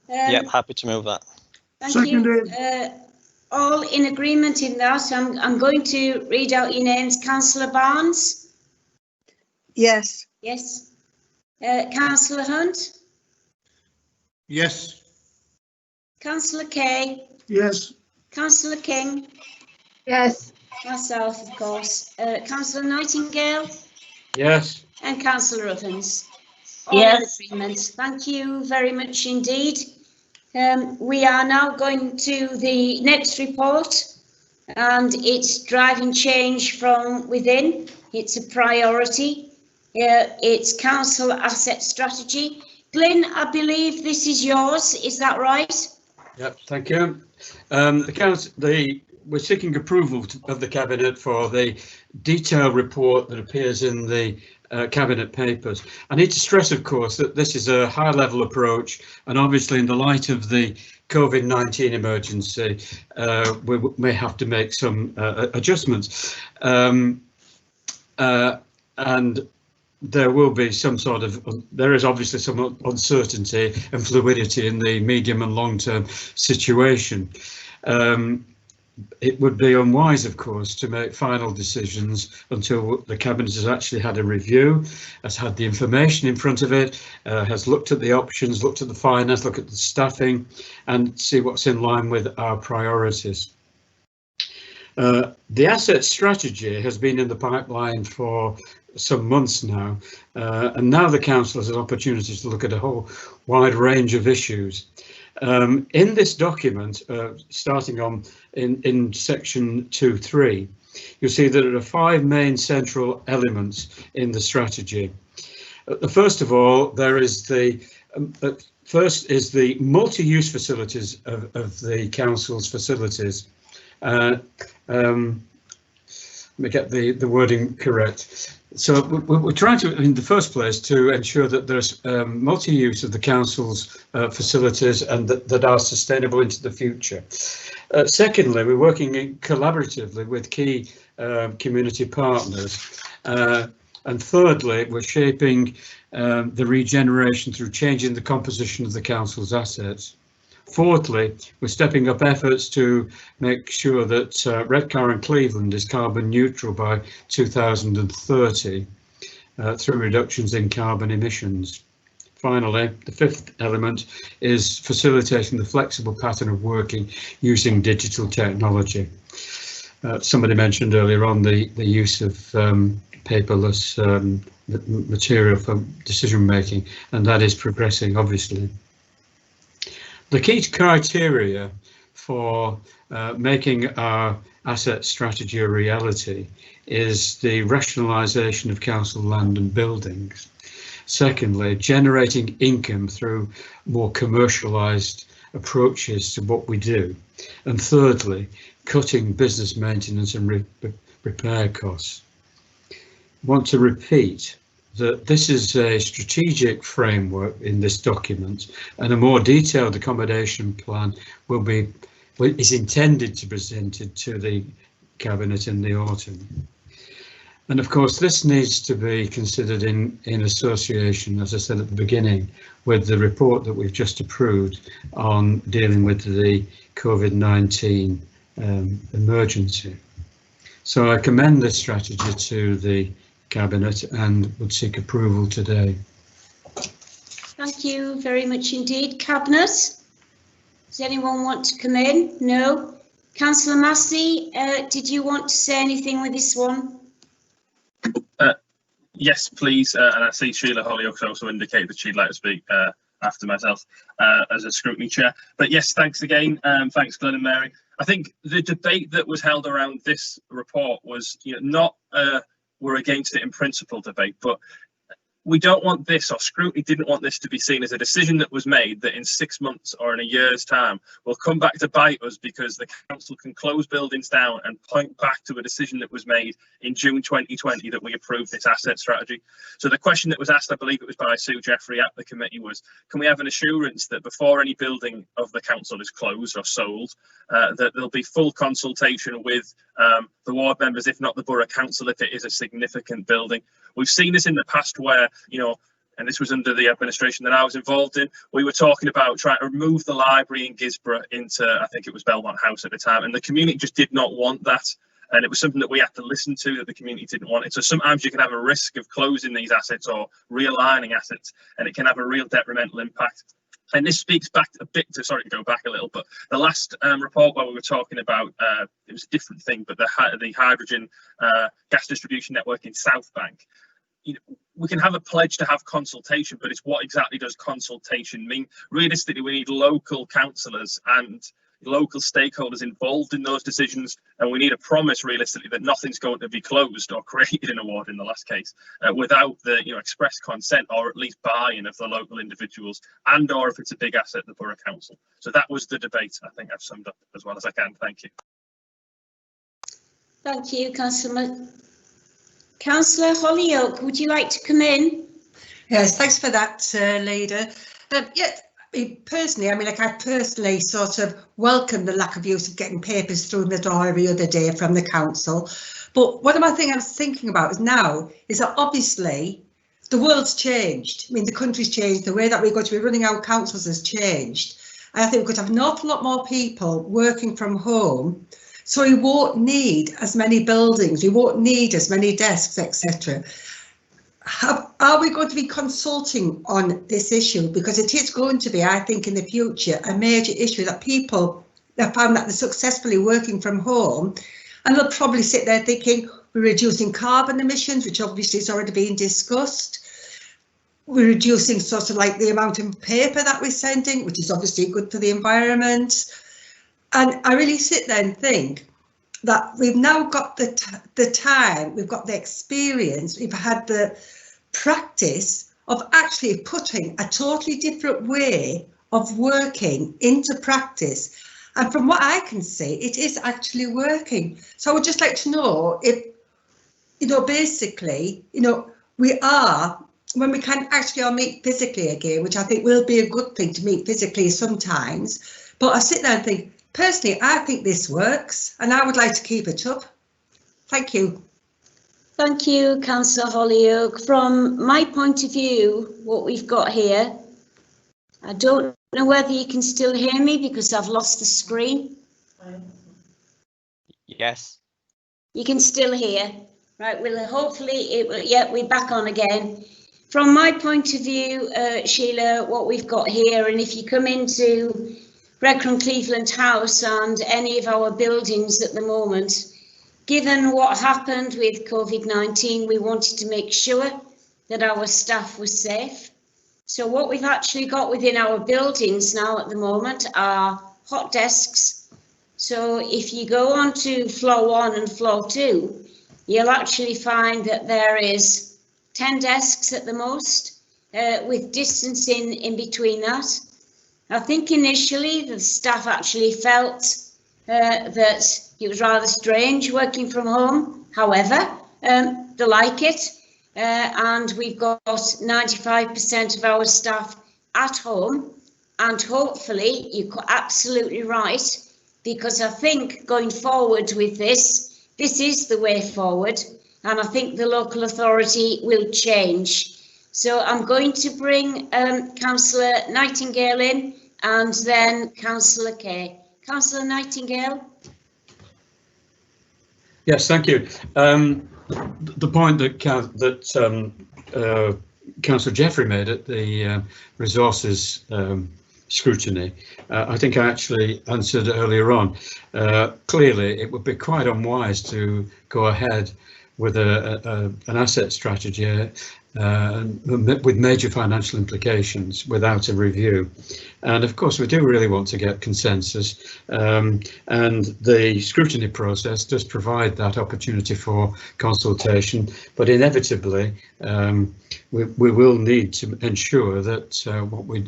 Yep, happy to move that. Thank you. All in agreement in that. I'm going to read out your names. Councillor Barnes? Yes. Yes. Councillor Hunt? Yes. Councillor Kay? Yes. Councillor King? Yes. Myself, of course. Councillor Nightingale? Yes. And Councillor Ovens? All Yes. in agreement. Thank you very much indeed. We are now going to the next report, and it's driving change from within. It's a priority. It's council asset strategy. Glyn, I believe this is yours. Is that right? Yep, thank you. We're seeking approval of the Cabinet for the detailed report that appears in the Cabinet papers. I need to stress, of course, that this is a high-level approach, and obviously in the light of the COVID-19 emergency, we may have to make some adjustments. And there will be there is obviously some uncertainty and fluidity in the medium and long-term situation. It would be unwise, of course, to make final decisions until the Cabinet has actually had a review, has had the information in front of it, has looked at the options, looked at the finance, looked at the staffing, and see what's in line with our priorities. The asset strategy has been in the pipeline for some months now, and now the Council has an opportunity to look at a whole wide range of issues. In this document, starting on in section 2.3, you'll see that there are 5 main central elements in the strategy. First of all, there is first is the multi-use facilities of the Council's facilities. Let me get the wording correct. So we're trying to, in the first place, to ensure that there's multi-use of the Council's facilities and that are sustainable into the future. Secondly, we're working collaboratively with key community partners. And thirdly, we're shaping the regeneration through changing the composition of the Council's assets. Fourthly, we're stepping up efforts to make sure that Redcar and Cleveland is carbon neutral by 2030 through reductions in carbon emissions. Finally, the 5th element is facilitating the flexible pattern of working using digital technology. Somebody mentioned earlier on the use of paperless material for decision making, and that is progressing, obviously. The key criteria for making our asset strategy a reality is the rationalisation of council land and buildings. Secondly, generating income through more commercialised approaches to what we do. And thirdly, cutting business maintenance and repair costs. I want to repeat that this is a strategic framework in this document, and a more detailed accommodation plan is intended to be presented to the Cabinet in the autumn. And of course, this needs to be considered in association, as I said at the beginning, with the report that we've just approved on dealing with the COVID-19 emergency. So I commend this strategy to the Cabinet and would seek approval today. Thank you very much indeed. Cabinet, does anyone want to come in? No. Councillor Massey, did you want to say anything with this one? Yes, please. And I see Sheila Hollyoaks also indicated that she'd like to speak after myself as a scrutiny chair. But yes, thanks again. Thanks, Glenn and Mary. I think the debate that was held around this report was, not we're against it in principle debate, but we don't want this, or scrutiny didn't want this to be seen as a decision that was made that in 6 months or in a year's time will come back to bite us because the council can close buildings down and point back to a decision that was made in June 2020 that we approved this asset strategy. So the question that was asked, I believe it was by Sue Jeffrey at the committee, was can we have an assurance that before any building of the council is closed or sold, that there'll be full consultation with the ward members, if not the borough council, if it is a significant building. We've seen this in the past where, you know, and this was under the administration that I was involved in, we were talking about trying to remove the library in Gisborough into, I think it was Belmont House at the time, and the community just did not want that. And it was something that we had to listen to, that the community didn't want it. So sometimes you can have a risk of closing these assets or realigning assets, and it can have a real detrimental impact. And this speaks back a bit to, sorry to go back a little, but the last report where we were talking about, it was a different thing, but the hydrogen gas distribution network in South Bank. You know, we can have a pledge to have consultation, but it's what exactly does consultation mean? Realistically, we need local councillors and local stakeholders involved in those decisions, and we need a promise realistically that nothing's going to be closed or created in a ward in the last case without the express consent or at least buy-in of the local individuals, and or if it's a big asset, the borough council. So that was the debate. I think I've summed up as well as I can. Thank you. Thank you, Councillor Hollyoak, would you like to come in? Yes, thanks for that, Leader. Personally, I personally sort of welcome the lack of use of getting papers through the door every other day from the council. But one of my things I was thinking about is that obviously the world's changed. I mean, the country's changed, the way that we're going to be running our councils has changed. And I think we're going to have an awful lot more people working from home. So we won't need as many buildings, we won't need as many desks, etc. Are we going to be consulting on this issue? Because it is going to be, I think, in the future, a major issue that people have found that they're successfully working from home, and they'll probably sit there thinking, we're reducing carbon emissions, which obviously is already being discussed. We're reducing sort of like the amount of paper that we're sending, which is obviously good for the environment. And I really sit there and think that we've now got the time, we've got the experience, we've had the practice of actually putting a totally different way of working into practice. And from what I can see, it is actually working. So I would just like to know if, basically, we are, when we can actually all meet physically again, which I think will be a good thing to meet physically sometimes. But I sit there and think, personally, I think this works and I would like to keep it up. Thank you. Thank you, Councillor Hollyoak. From my point of view, what we've got here, I don't know whether you can still hear me because I've lost the screen. Yes. You can still hear. Right, well, hopefully it will, yeah, we're back on again. From my point of view, Sheila, what we've got here, and if you come into Redcar and Cleveland House and any of our buildings at the moment, given what happened with COVID-19, we wanted to make sure that our staff was safe. So what we've actually got within our buildings now at the moment are hot desks. So if you go on to floor 1 and floor 2, you'll actually find that there is 10 desks at the most, with distancing in between that. I think initially the staff actually felt that it was rather strange working from home. However, they like it, and we've got 95% of our staff at home, and hopefully you're absolutely right, because I think going forward with this is the way forward, and I think the local authority will change. So I'm going to bring Councillor Nightingale in, and then Councillor Kay. Councillor Nightingale. Yes, thank you. The point that Councillor Jeffrey made at the resources scrutiny, I think I actually answered earlier on. Clearly, it would be quite unwise to go ahead with an asset strategy with major financial implications without a review. And of course, we do really want to get consensus, and the scrutiny process does provide that opportunity for consultation, but inevitably we will need to ensure that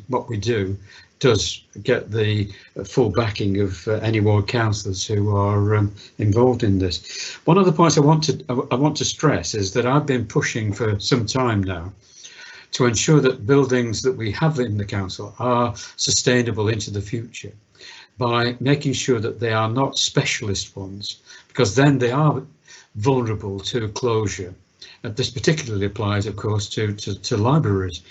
what we do does get the full backing of any ward councillors who are involved in this. One of the points I want to stress is that I've been pushing for some time now to ensure that buildings that we have in the council are sustainable into the future by making sure that they are not specialist ones, because then they are vulnerable to closure. This particularly applies, of course, to libraries.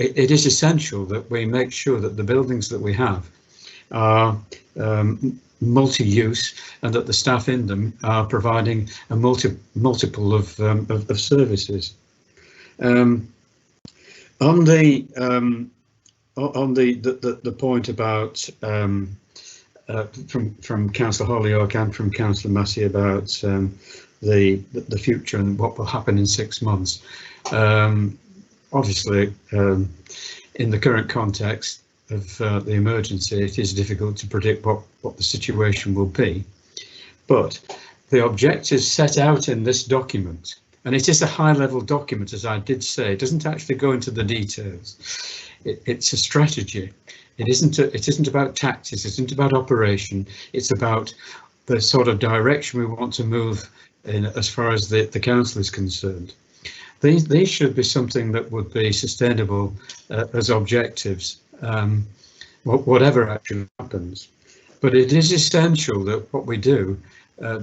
It is essential that we make sure that the buildings that we have are multi-use and that the staff in them are providing a multiple of services. On the point about from Councillor Holyoake and from Councillor Massey about the future and what will happen in 6 months. Obviously, in the current context of the emergency, it is difficult to predict what the situation will be. But the objectives set out in this document, and it is a high-level document, as I did say, it doesn't actually go into the details. It's a strategy. It isn't about tactics. It isn't about operation. It's about the sort of direction we want to move in as far as the council is concerned. These should be something that would be sustainable as objectives, whatever actually happens. But it is essential that what we do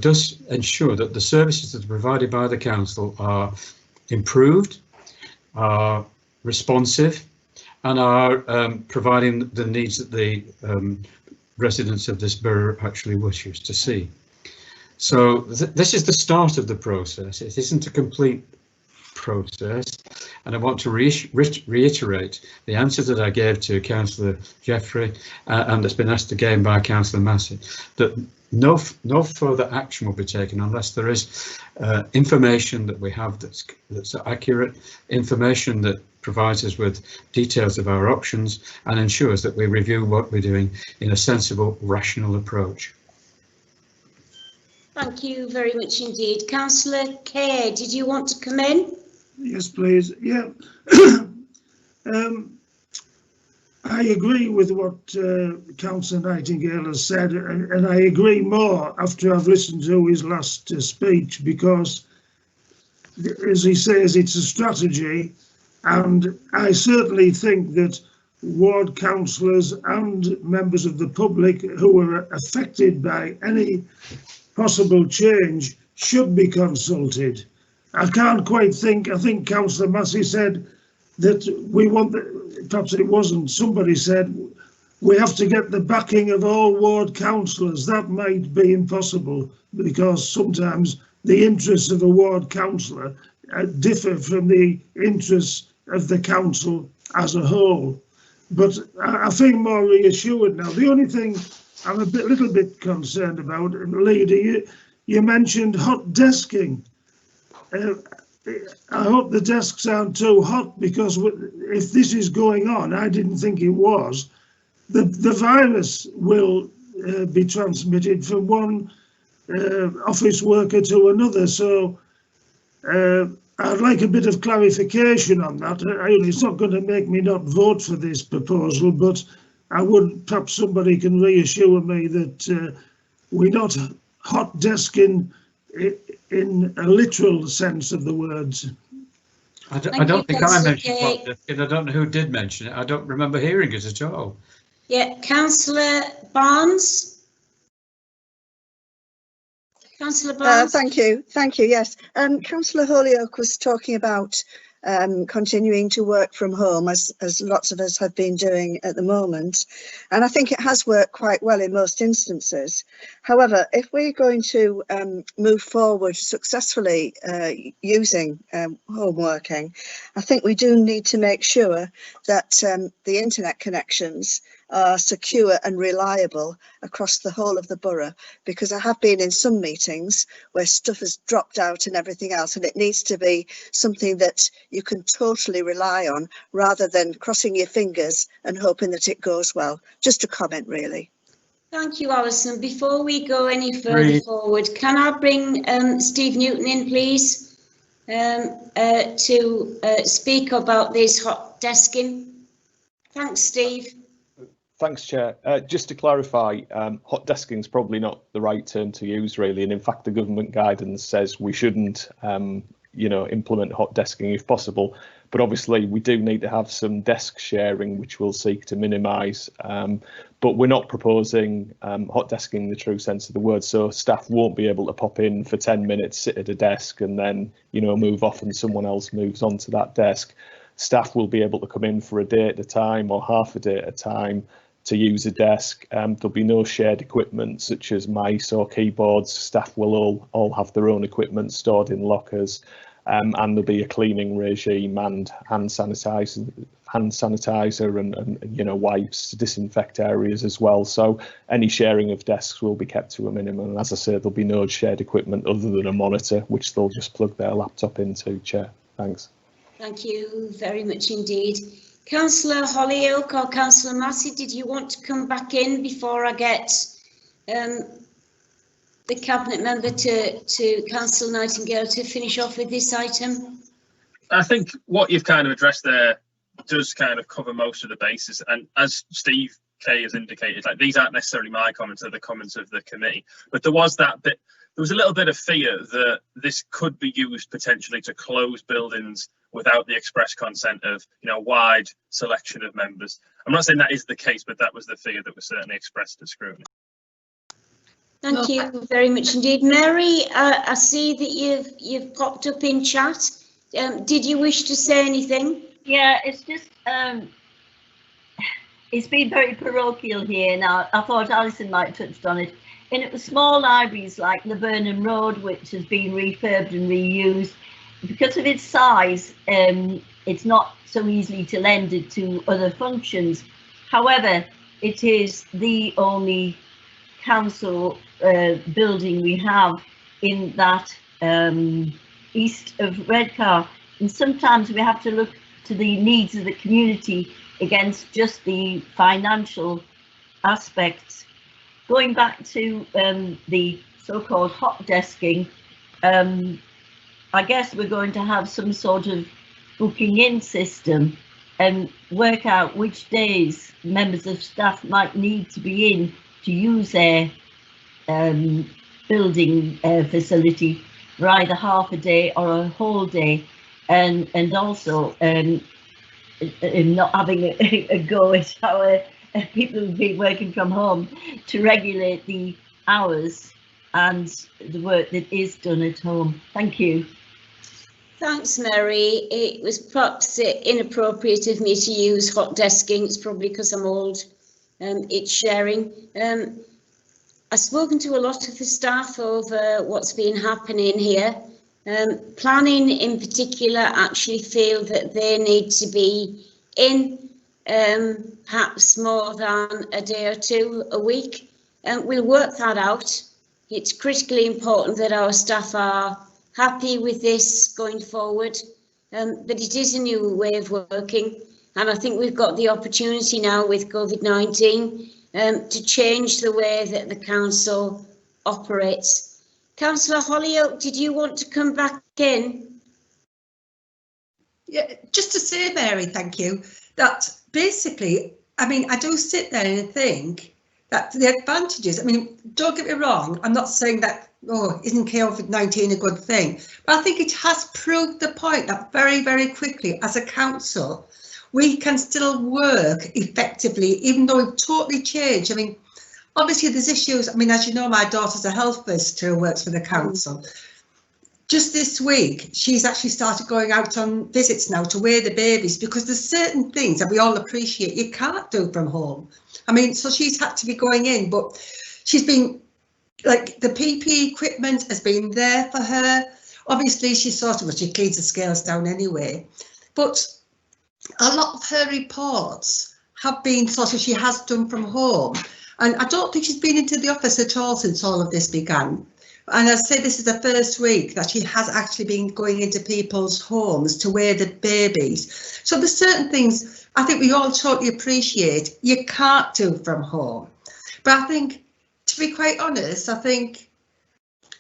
does ensure that the services that are provided by the council are improved, are responsive, and are providing the needs that the residents of this borough actually wishes to see. So this is the start of the process. It isn't a complete process, and I want to reiterate the answer that I gave to Councillor Jeffrey and that's been asked again by Councillor Massey, that no further action will be taken unless there is information that we have that's accurate, information that provides us with details of our options and ensures that we review what we're doing in a sensible, rational approach. Thank you very much indeed. Councillor Kerr, did you want to come in? Yes, please. Yeah. I agree with what Councillor Nightingale has said, and I agree more after I've listened to his last speech, because, as he says, it's a strategy, and I certainly think that ward councillors and members of the public who are affected by any possible change should be consulted. I can't quite think, I think Councillor Massey said that we want, perhaps it wasn't, somebody said we have to get the backing of all ward councillors. That might be impossible because sometimes the interests of a ward councillor differ from the interests of the council as a whole. But I feel more reassured now. The only thing I'm a little bit concerned about, Leader, you mentioned hot desking. I hope the desks aren't too hot, because if this is going on, I didn't think it was, the virus will be transmitted from one office worker to another. So I'd like a bit of clarification on that. It's not going to make me not vote for this proposal, but I would, perhaps somebody can reassure me that we're not hot desking in a literal sense of the words. I don't think I mentioned hot desking. I don't know who did mention it. I don't remember hearing it at all. Yeah, Councillor Barnes. Councillor Barnes. Thank you. Yes. Councillor Holyoake was talking about continuing to work from home, as lots of us have been doing at the moment. And I think it has worked quite well in most instances. However, if we're going to move forward successfully using home working, I think we do need to make sure that the internet connections are secure and reliable across the whole of the borough, because I have been in some meetings where stuff has dropped out and everything else, and it needs to be something that you can totally rely on rather than crossing your fingers and hoping that it goes well. Just a comment, really. Thank you, Alison. Before we go any further forward, can I bring Steve Newton in, please, to speak about this hot desking? Thanks, Steve. Thanks, Chair. Just to clarify, hot desking is probably not the right term to use, really, and in fact the government guidance says we shouldn't, implement hot desking if possible. But obviously we do need to have some desk sharing, which we'll seek to minimise. But we're not proposing hot desking in the true sense of the word. So staff won't be able to pop in for 10 minutes, sit at a desk, and then move off and someone else moves onto that desk. Staff will be able to come in for a day at a time or half a day at a time to use a desk. There'll be no shared equipment such as mice or keyboards. Staff will all have their own equipment stored in lockers, and there'll be a cleaning regime and hand sanitizer and wipes to disinfect areas as well. So any sharing of desks will be kept to a minimum. And as I say, there'll be no shared equipment other than a monitor, which they'll just plug their laptop into. Chair, thanks. Thank you very much indeed. Councillor Hollyoak or Councillor Massey, did you want to come back in before I get the Cabinet member to Councillor Nightingale to finish off with this item? I think what you've kind of addressed there does kind of cover most of the bases, and as Steve Kay has indicated, like, these aren't necessarily my comments, they're the comments of the committee, but there was a little bit of fear that this could be used potentially to close buildings without the express consent of a wide selection of members. I'm not saying that is the case, but that was the fear that was certainly expressed at scrutiny. Thank you very much indeed. Mary, I see that you've popped up in chat. Did you wish to say anything? Yeah, it's just it's been very parochial here now. I thought Alison might have touched on it. And it was small libraries like the Burnham Road, which has been refurbed and reused. Because of its size, it's not so easily to lend it to other functions. However, it is the only council building we have in that east of Redcar. And sometimes we have to look to the needs of the community against just the financial aspects. Going back to the so-called hot desking, I guess we're going to have some sort of booking in system and work out which days members of staff might need to be in to use their building facility for either half a day or a whole day, and also not having a go at how people will be working from home, to regulate the hours and the work that is done at home. Thank you. Thanks, Mary. It was perhaps inappropriate of me to use hot desking. It's probably because I'm old. It's sharing. I've spoken to a lot of the staff over what's been happening here. Planning in particular actually feel that they need to be in perhaps more than a day or two a week. We'll work that out. It's critically important that our staff are happy with this going forward, but it is a new way of working, and I think we've got the opportunity now with COVID-19 to change the way that the council operates. Councillor Hollyoak, did you want to come back in? Yeah, just to say, Mary, thank you, that basically, I mean, I do sit there and think that the advantages, I mean, don't get me wrong, I'm not saying that, oh, isn't COVID-19 a good thing? But I think it has proved the point that very, very quickly as a council, we can still work effectively, even though we've totally changed. I mean, obviously there's issues. I mean, as you know, my daughter's a health visitor who works for the council. just this week, she's actually started going out on visits now to weigh the babies, because there's certain things that we all appreciate you can't do from home. I mean, so she's had to be going in, but she's been, like, the PPE equipment has been there for her. Obviously, she cleans the scales down anyway, but a lot of her reports have been she has done from home. And I don't think she's been into the office at all since all of this began. And I'd say this is the first week that she has actually been going into people's homes to weigh the babies. So there's certain things I think we all totally appreciate you can't do from home. But I think, to be quite honest, I think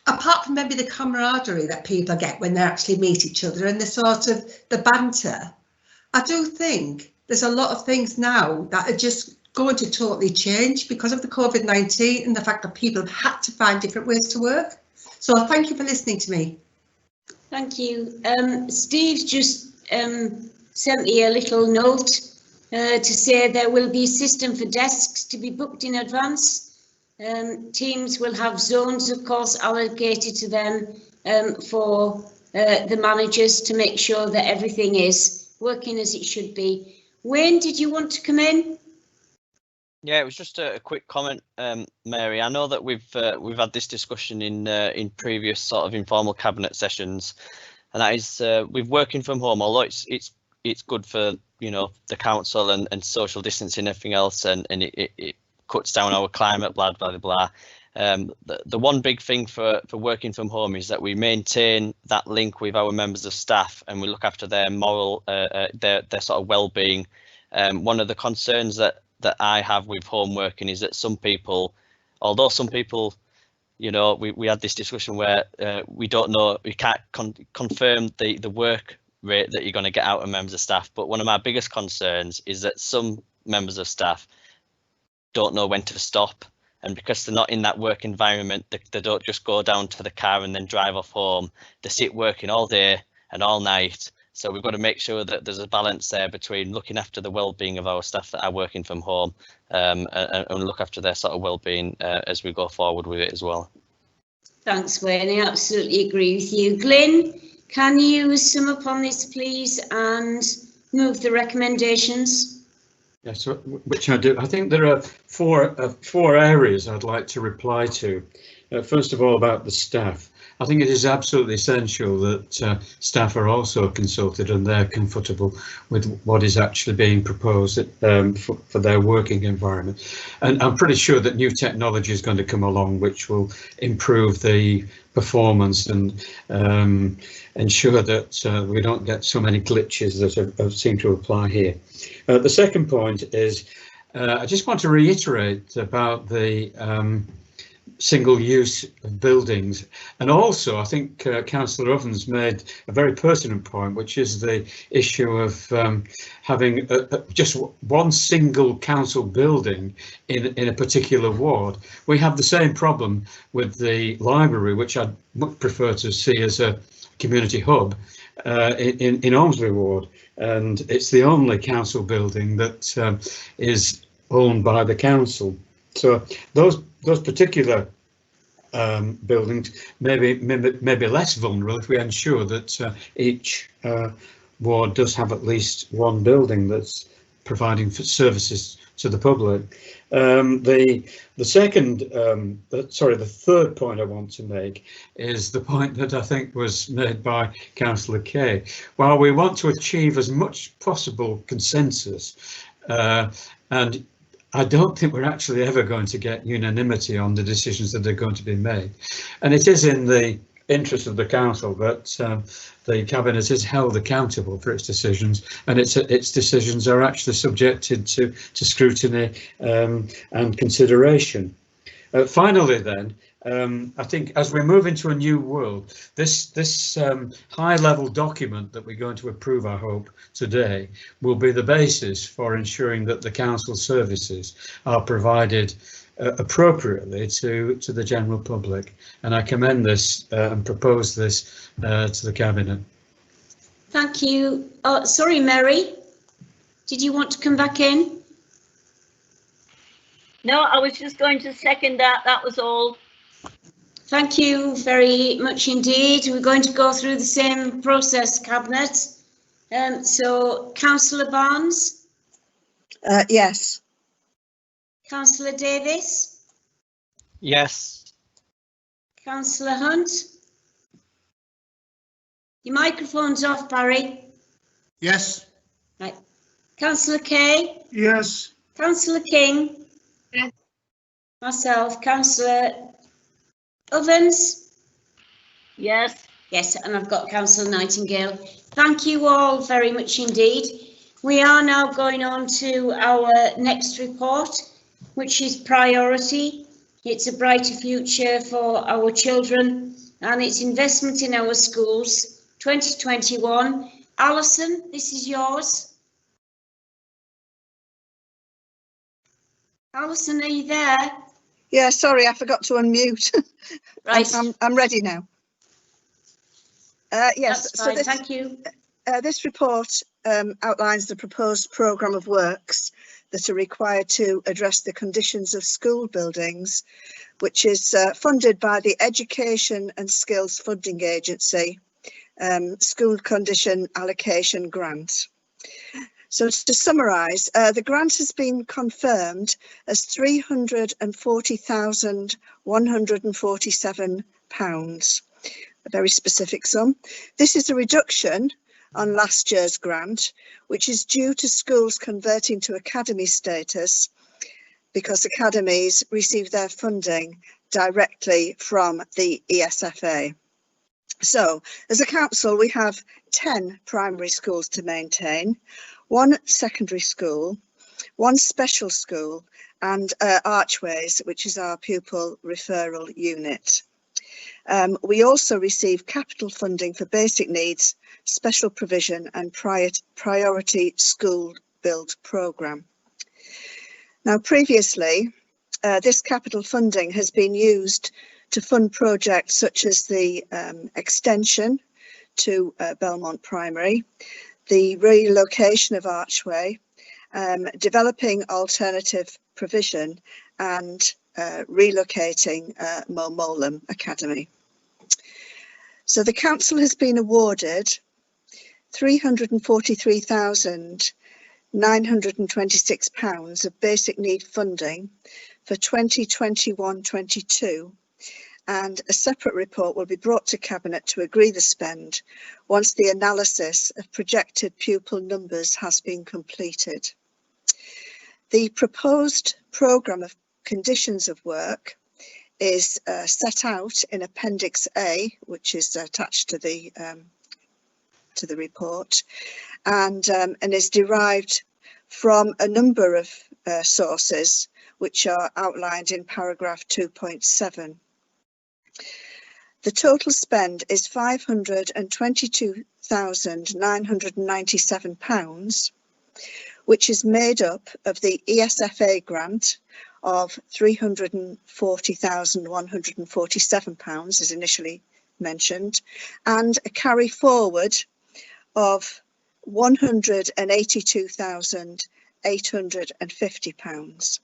apart from maybe the camaraderie that people get when they actually meet each other and the banter, I do think there's a lot of things now that are just going to totally change because of the COVID-19 and the fact that people have had to find different ways to work. So thank you for listening to me. Thank you. Steve's just sent me a little note to say there will be a system for desks to be booked in advance. Teams will have zones, of course, allocated to them for the managers to make sure that everything is working as it should be. Wayne, did you want to come in? Yeah, it was just a quick comment, Mary. I know that we've had this discussion in previous sort of informal cabinet sessions, and that is with working from home. Although it's good for, you know, the council and social distancing and everything else, and it cuts down our climate, blah blah blah. The one big thing for working from home is that we maintain that link with our members of staff and we look after their moral, their sort of well-being. One of the concerns that I have with home working is that some people, although some people, you know, we had this discussion where we don't know, we can't confirm the work rate that you're going to get out of members of staff. But one of my biggest concerns is that some members of staff don't know when to stop. And because they're not in that work environment, they don't just go down to the car and then drive off home. They sit working all day and all night. So we've got to make sure that there's a balance there between looking after the well-being of our staff that are working from home and look after their sort of well-being as we go forward with it as well. Thanks, Wayne. I absolutely agree with you. Glyn, can you sum up on this, please, and move the recommendations? Yes, which I do. I think there are four areas I'd like to reply to. First of all, about the staff. I think it is absolutely essential that staff are also consulted and they're comfortable with what is actually being proposed for their working environment. And I'm pretty sure that new technology is going to come along which will improve the performance and ensure that we don't get so many glitches that seem to apply here. The second point is I just want to reiterate about the single use of buildings, and also I think Councillor Ovens made a very pertinent point, which is the issue of having just one single council building in a particular ward. We have the same problem with the library, which I'd much prefer to see as a community hub in Ormsby ward, and it's the only council building that is owned by the council. So those particular buildings may be less vulnerable if we ensure that each ward does have at least one building that's providing for services to the public. The third point I want to make is the point that I think was made by Councillor Kay. While we want to achieve as much possible consensus, and I don't think we're actually ever going to get unanimity on the decisions that are going to be made. And it is in the interest of the council that the cabinet is held accountable for its decisions, and its decisions are actually subjected to scrutiny and consideration. Finally then, I think as we move into a new world, this high-level document that we're going to approve, I hope, today, will be the basis for ensuring that the council services are provided appropriately to the general public. And I commend this and propose this to the Cabinet. Thank you. Oh, sorry, Mary. Did you want to come back in? No, I was just going to second that. That was all. Thank you very much indeed. We're going to go through the same process, Cabinet. So, Councillor Barnes? Yes. Councillor Davis? Yes. Councillor Hunt? Your microphone's off, Barry. Yes. Right. Councillor Kay? Yes. Councillor King? Yes. Myself, Councillor Ovens? Yes. Yes, and I've got Councillor Nightingale. Thank you all very much indeed. We are now going on to our next report, which is priority. It's a brighter future for our children and it's investment in our schools 2021. Alison, this is yours. Alison, are you there? Yeah, sorry, I forgot to unmute. Right. I'm ready now. Yes, That's fine, so this, thank you. This report outlines the proposed programme of works that are required to address the conditions of school buildings, which is funded by the Education and Skills Funding Agency, School Condition Allocation Grant. So to summarise, the grant has been confirmed as £340,147, a very specific sum. This is a reduction on last year's grant, which is due to schools converting to academy status because academies receive their funding directly from the ESFA. So, as a council, we have 10 primary schools to maintain, 1 secondary school, 1 special school, and Archways, which is our pupil referral unit. We also receive capital funding for basic needs, special provision and priority school build programme. Now, previously, this capital funding has been used to fund projects such as the extension to Belmont Primary, the relocation of Archway, developing alternative provision and relocating Momolam Academy. So the council has been awarded £343,926 of basic need funding for 2021-22, and a separate report will be brought to Cabinet to agree the spend once the analysis of projected pupil numbers has been completed. The proposed programme of conditions of work is set out in Appendix A, which is attached to the report, and is derived from a number of sources which are outlined in paragraph 2.7. The total spend is £522,997, which is made up of the ESFA grant of £340,147, as initially mentioned, and a carry forward of £182,850.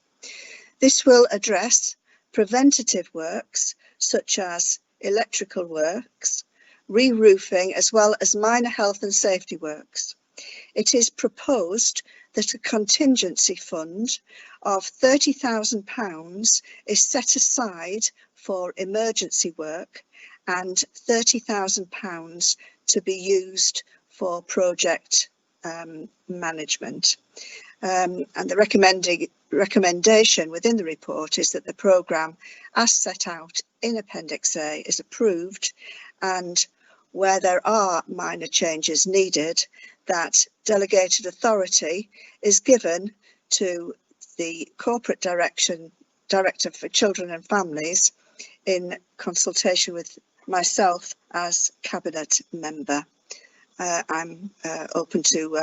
This will address preventative works such as electrical works, re-roofing, as well as minor health and safety works. It is proposed that a contingency fund of £30,000 is set aside for emergency work and £30,000 to be used for project management. And the recommendation within the report is that the programme, as set out in Appendix A, is approved, and where there are minor changes needed, that delegated authority is given to the Corporate Director for Children and Families in consultation with myself as Cabinet member. I'm open to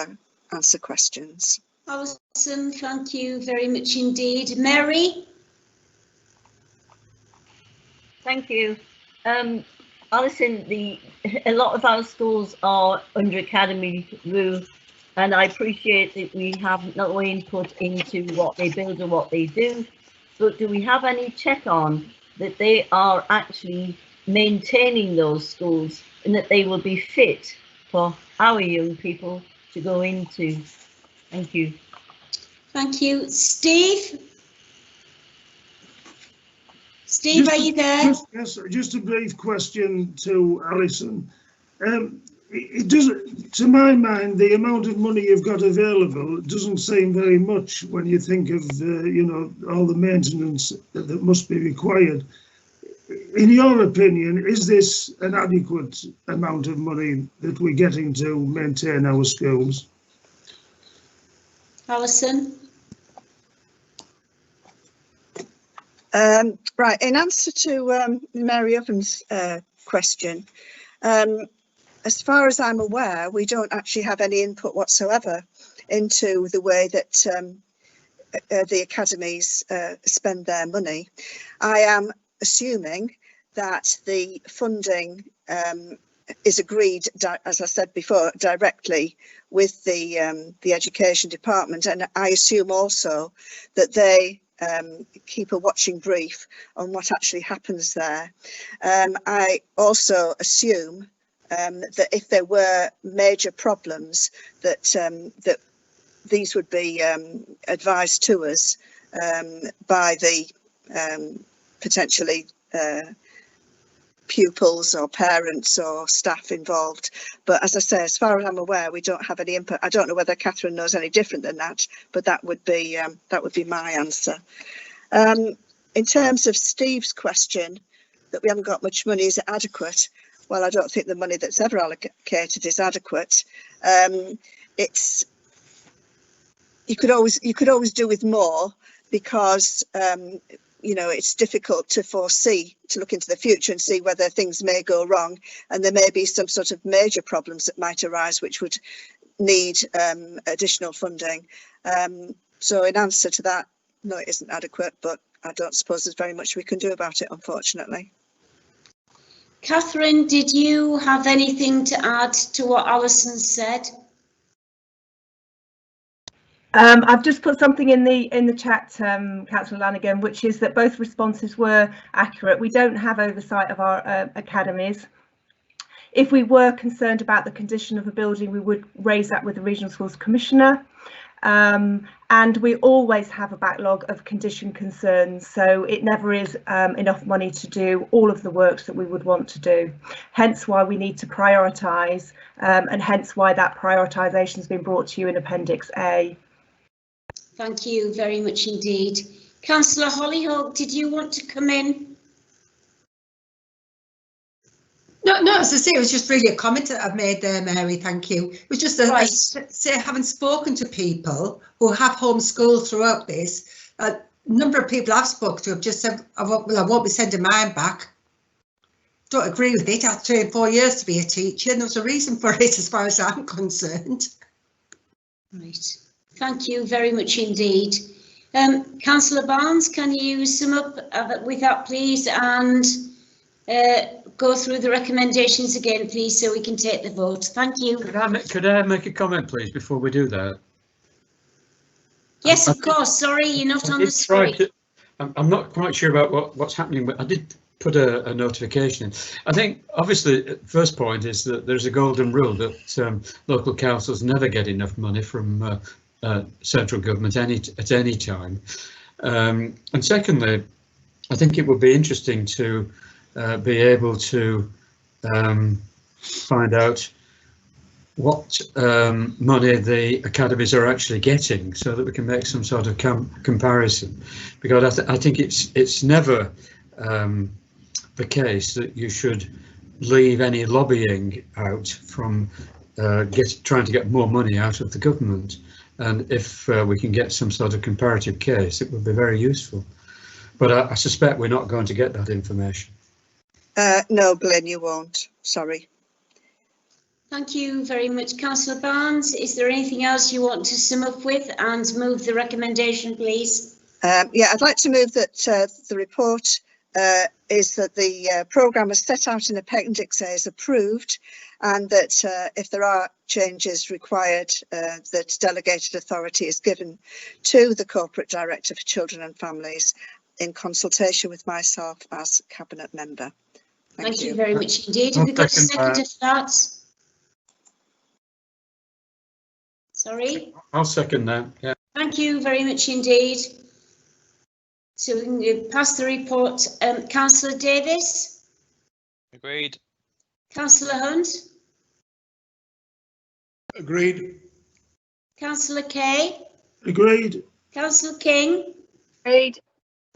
answer questions. Alison, thank you very much indeed. Mary? Thank you. Alison, a lot of our schools are under academy rule, and I appreciate that we have no input into what they build or what they do, but do we have any check on that they are actually maintaining those schools and that they will be fit for our young people to go into. Thank you. Thank you. Steve? Steve, are you there? Just a brief question to Alison. It doesn't, to my mind, the amount of money you've got available doesn't seem very much when you think of, you know, all the maintenance that must be required. In your opinion, is this an adequate amount of money that we're getting to maintain our schools? Alison? Right, in answer to Mary Oven's question, as far as I'm aware, we don't actually have any input whatsoever into the way that the academies spend their money. I am assuming that the funding is agreed, as I said before, directly with the Education Department, and I assume also that they keep a watching brief on what actually happens there. I also assume that if there were major problems, that that these would be advised to us by the potentially pupils or parents or staff involved. But as I say, as far as I'm aware, we don't have any input. I don't know whether Catherine knows any different than that, but that would be my answer. In terms of Steve's question, that we haven't got much money, is it adequate? Well, I don't think the money that's ever allocated is adequate. It's you could always do with more, because you know, it's difficult to foresee, to look into the future and see whether things may go wrong, and there may be some sort of major problems that might arise which would need additional funding. So in answer to that, no, it isn't adequate, but I don't suppose there's very much we can do about it, unfortunately. Catherine, did you have anything to add to what Alison said? I've just put something in the chat, Councillor Lanigan, which is that both responses were accurate. We don't have oversight of our academies. If we were concerned about the condition of a building, we would raise that with the Regional Schools Commissioner. And we always have a backlog of condition concerns, so it never is enough money to do all of the works that we would want to do. Hence why we need to prioritise, and hence why that prioritisation has been brought to you in Appendix A. Thank you very much indeed. Councillor Hollyhock, did you want to come in? No, as I say, it was just really a comment that I've made there, Mary, thank you. It was just say, having spoken to people who have homeschooled throughout this, a number of people I've spoken to have just said, well, I won't be sending mine back. Don't agree with it. I trained 4 years to be a teacher, and there was a reason for it as far as I'm concerned. Right, thank you very much indeed. Councillor Barnes, can you sum up with that, please, and go through the recommendations again, please, so we can take the vote. Thank you. Could I make a comment, please, before we do that? Yes, of course. Sorry, you're not on the screen. I'm not quite sure about what's happening, but I did put a notification in. I think, obviously, first point is that there's a golden rule that local councils never get enough money from central government at any time. And secondly, I think it would be interesting to be able to find out what money the academies are actually getting, so that we can make some sort of comparison. Because I think it's never the case that you should leave any lobbying out from trying to get more money out of the government. And if we can get some sort of comparative case, it would be very useful. But I suspect we're not going to get that information. No, Glenn, you won't. Sorry. Thank you very much, Councillor Barnes. Is there anything else you want to sum up with and move the recommendation, please? Yeah, I'd like to move that the report is that the programme as set out in Appendix A is approved, and that if there are changes required, that delegated authority is given to the Corporate Director for Children and Families in consultation with myself as Cabinet Member. Thank you very much indeed. Have we got a second of that? Sorry? I'll second that, yeah. Thank you very much indeed. So we can pass the report. Councillor Davis? Agreed. Councillor Hunt? Agreed. Councillor Kay? Agreed. Councillor King? Agreed.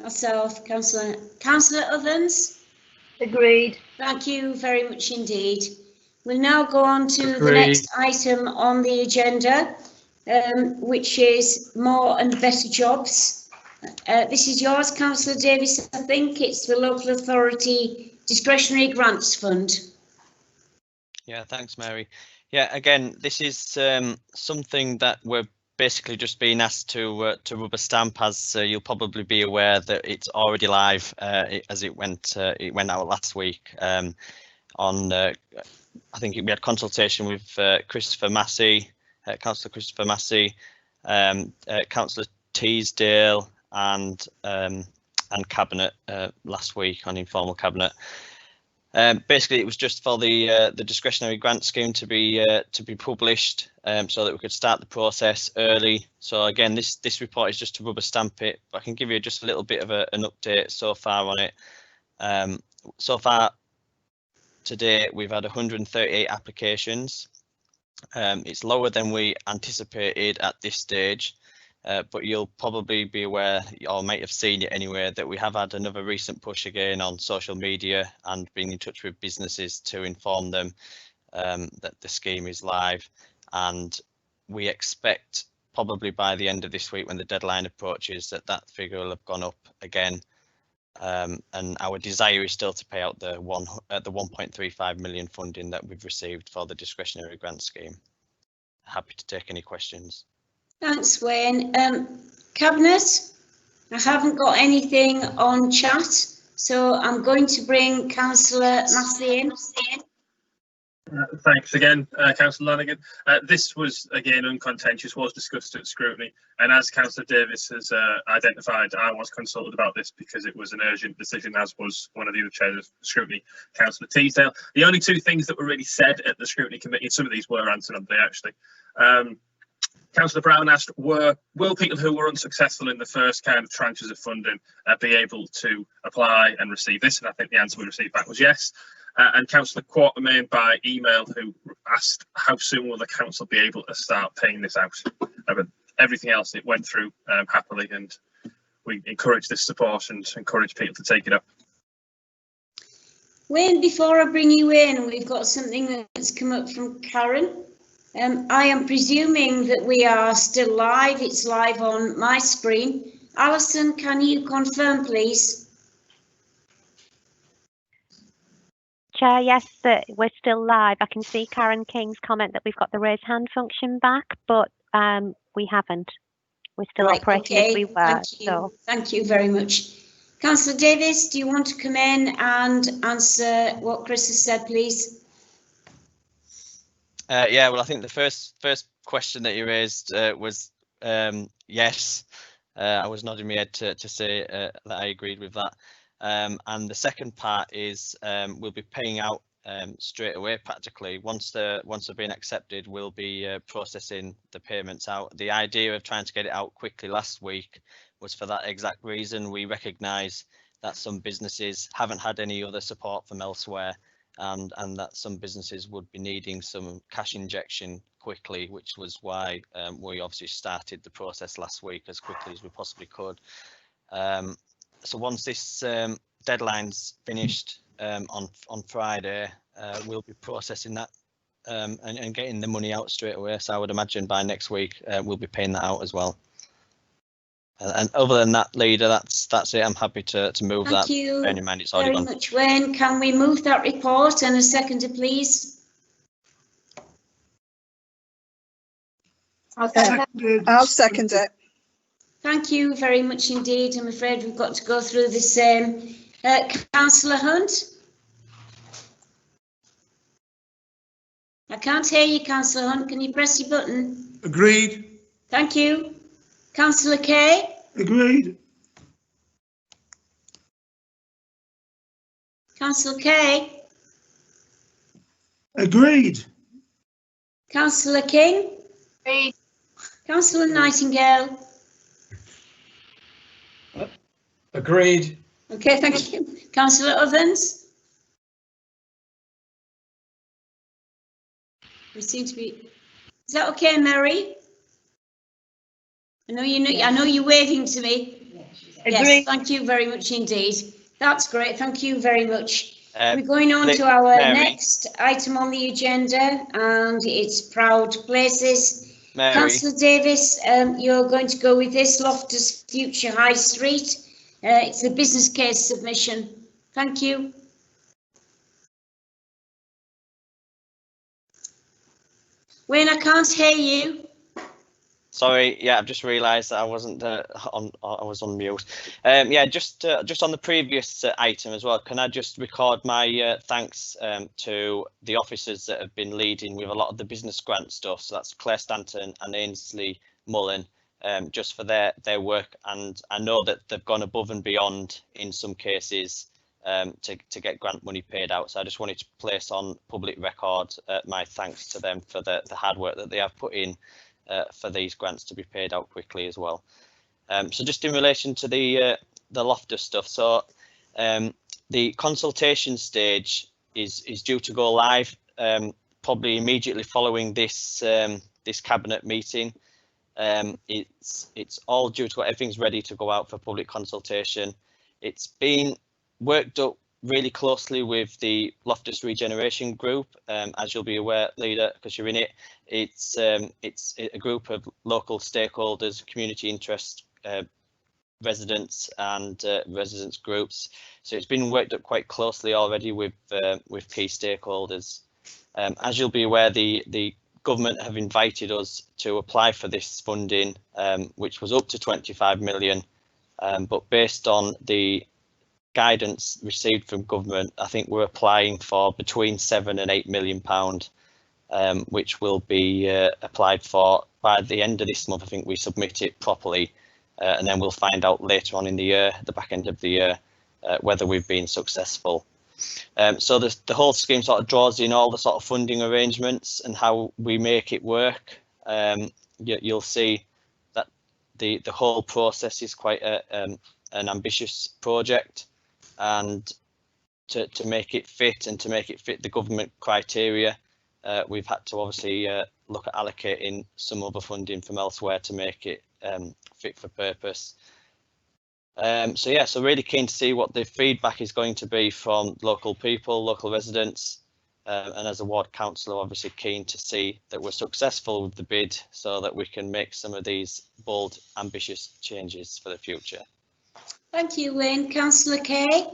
Myself, Councillor Ovens? Agreed. Thank you very much indeed. We'll now go on to the Agreed. next item on the agenda, which is more and better jobs. This is yours, Councillor Davis. I think it's the Local Authority Discretionary Grants Fund. Yeah, thanks, Mary. Yeah, again, this is something that we're basically just being asked to rubber stamp, as you'll probably be aware that it's already live as it went out last week. I think we had consultation with Christopher Massey, Councillor Christopher Massey, Councillor Teasdale, and Cabinet last week on informal Cabinet. Basically, it was just for the discretionary grant scheme to be published, so that we could start the process early. So again, this report is just to rubber stamp it, but I can give you just a little bit of an update so far on it. So far to date, we've had 138 applications. It's lower than we anticipated at this stage. But you'll probably be aware, or might have seen it anyway, that we have had another recent push again on social media and being in touch with businesses to inform them that the scheme is live. And we expect probably by the end of this week, when the deadline approaches, that figure will have gone up again. And our desire is still to pay out the 1.35 million funding that we've received for the discretionary grant scheme. Happy to take any questions. Thanks, Wayne. Cabinet, I haven't got anything on chat, so I'm going to bring Councillor Massey in. Thanks again, Councillor Lanigan. This was again uncontentious, was discussed at scrutiny, and as Councillor Davis has identified, I was consulted about this because it was an urgent decision, as was one of the other chairs of scrutiny, Councillor Teasdale. The only two things that were really said at the scrutiny committee, and some of these were answered on the day actually. Councillor Brown asked, will people who were unsuccessful in the first kind of tranches of funding be able to apply and receive this? And I think the answer we received back was yes. And Councillor Quartermain by email, who asked how soon will the council be able to start paying this out? But everything else it went through happily, and we encourage this support and encourage people to take it up. Wayne, before I bring you in, we've got something that's come up from Karen. I am presuming that we are still live. It's live on my screen. Alison, can you confirm, please? Chair, yes, that we're still live. I can see Karen King's comment that we've got the raise hand function back, but we haven't. We're still operating as we were. Thank you very much. Councillor Davis, do you want to come in and answer what Chris has said, please? Yeah, well, I think the first question that you raised was yes. I was nodding my head to say that I agreed with that. And the second part is we'll be paying out straight away practically. Once they're being accepted, we'll be processing the payments out. The idea of trying to get it out quickly last week was for that exact reason. We recognise that some businesses haven't had any other support from elsewhere, and that some businesses would be needing some cash injection quickly, which was why we obviously started the process last week as quickly as we possibly could. So once this deadline's finished on Friday, we'll be processing that and getting the money out straight away. So I would imagine by next week we'll be paying that out as well. And other than that, Leader, that's it. I'm happy to move that. Thank you bearing in mind it's already very gone. much, Wayne. Can we move that report and a seconder, please? I'll second it. Thank you very much indeed. I'm afraid we've got to go through the same. Councillor Hunt? I can't hear you, Councillor Hunt. Can you press your button? Agreed. Thank you. Councillor Kay? Agreed. Councillor Kay? Agreed. Councillor King? Agreed. Councillor Nightingale? Agreed. Okay, thank you. Councillor Ovens? We seem to be. Is that okay, Mary? I know you're waving to me. Yes, thank you very much indeed. That's great. Thank you very much. We're going on to our next item on the agenda, and it's Proud Places. Mary. Councillor Davis, you're going to go with this, Loftus Future High Street. It's the business case submission. Thank you. Wayne, I can't hear you. Sorry, yeah, I've just realised that I wasn't I was on mute. Yeah, just on the previous item as well, can I just record my thanks to the officers that have been leading with a lot of the business grant stuff. So that's Claire Stanton and Ainsley Mullen, just for their work, and I know that they've gone above and beyond in some cases to get grant money paid out. So I just wanted to place on public record my thanks to them for the hard work that they have put in for these grants to be paid out quickly as well. So just in relation to the Loftus stuff, so the consultation stage is due to go live probably immediately following this this cabinet meeting. It's all due to everything's ready to go out for public consultation. It's been worked up really closely with the Loftus Regeneration Group, as you'll be aware, Leader, because you're in it. It's a group of local stakeholders, community interest, residents and residents groups. So it's been worked up quite closely already with key stakeholders. As you'll be aware, the government have invited us to apply for this funding, which was up to 25 million, but based on the guidance received from government, I think we're applying for between £7 and £8 million, which will be applied for by the end of this month. I think we submit it properly, and then we'll find out later on in the year, the back end of the year, whether we've been successful. So the whole scheme sort of draws in all the sort of funding arrangements and how we make it work. You'll see that the whole process is quite an ambitious project, and to make it fit and to make it fit the government criteria, we've had to obviously look at allocating some other funding from elsewhere to make it fit for purpose. So yeah, so really keen to see what the feedback is going to be from local people, local residents, and as a ward councillor, obviously keen to see that we're successful with the bid so that we can make some of these bold, ambitious changes for the future. Thank you, Wayne. Councillor Kay?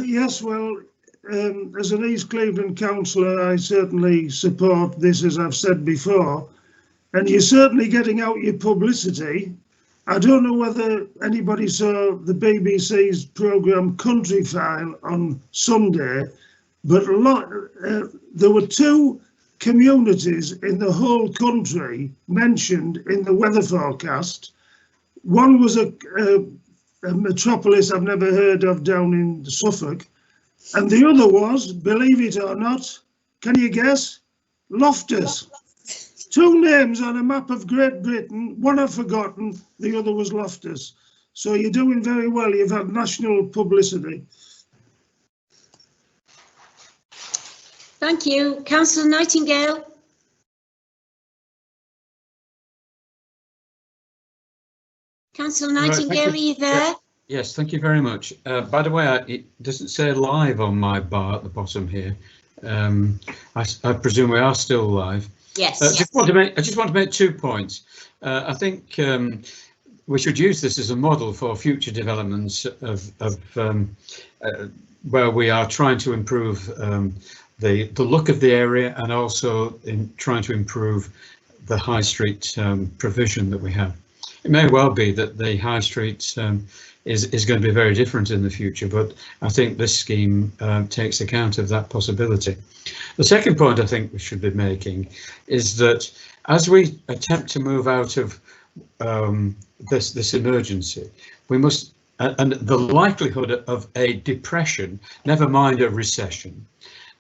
Yes, well, as an East Cleveland councillor, I certainly support this, as I've said before, and you're certainly getting out your publicity. I don't know whether anybody saw the BBC's programme Country File on Sunday, but there were 2 communities in the whole country mentioned in the weather forecast. One was a metropolis I've never heard of down in Suffolk, and the other was, believe it or not, can you guess? Loftus. 2 names on a map of Great Britain, one I've forgotten, the other was Loftus. So you're doing very well, you've had national publicity. Thank you. Councillor Nightingale? Councillor Nightingale, are you there? Yes, thank you very much. By the way, it doesn't say live on my bar at the bottom here. I presume we are still live. Yes. I just want to make 2 points. I think we should use this as a model for future developments of where we are trying to improve the look of the area, and also in trying to improve the high street provision that we have. It may well be that the high street is going to be very different in the future, but I think this scheme takes account of that possibility. The second point I think we should be making is that as we attempt to move out of this emergency, we must and the likelihood of a depression, never mind a recession,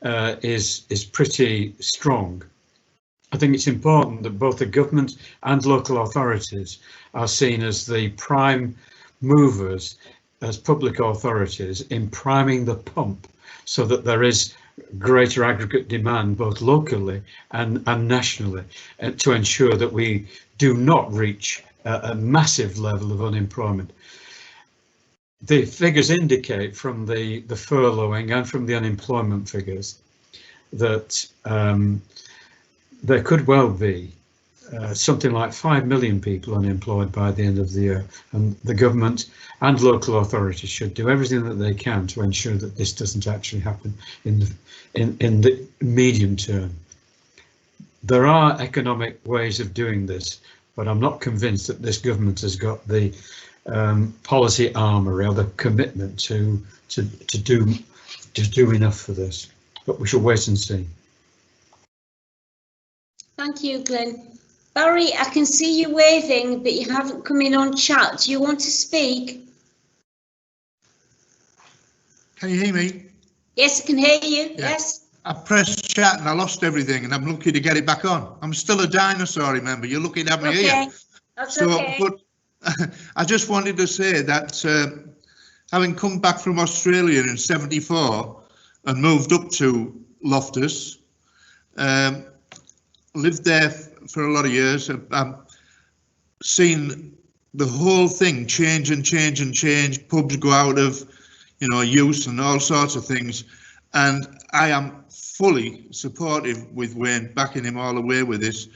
is pretty strong. I think it's important that both the government and local authorities are seen as the prime movers, as public authorities, in priming the pump so that there is greater aggregate demand both locally and nationally, to ensure that we do not reach a massive level of unemployment. The figures indicate from the furloughing and from the unemployment figures that there could well be something like 5 million people unemployed by the end of the year, and the government and local authorities should do everything that they can to ensure that this doesn't actually happen in the medium term. There are economic ways of doing this, but I'm not convinced that this government has got the policy armour or the commitment to do enough for this. But we shall wait and see. Thank you, Glenn. Barry, I can see you waving, but you haven't come in on chat. Do you want to speak? Can you hear me? Yes, I can hear you. Yeah. Yes. I pressed chat and I lost everything, and I'm lucky to get it back on. I'm still a dinosaur, remember? You're looking at me Okay. here. That's So, okay. but I just wanted to say that having come back from Australia in '74 and moved up to Loftus, lived there for a lot of years, I've seen the whole thing change and change and change. Pubs go out of, use and all sorts of things, and I am fully supportive with Wayne, backing him all the way with this,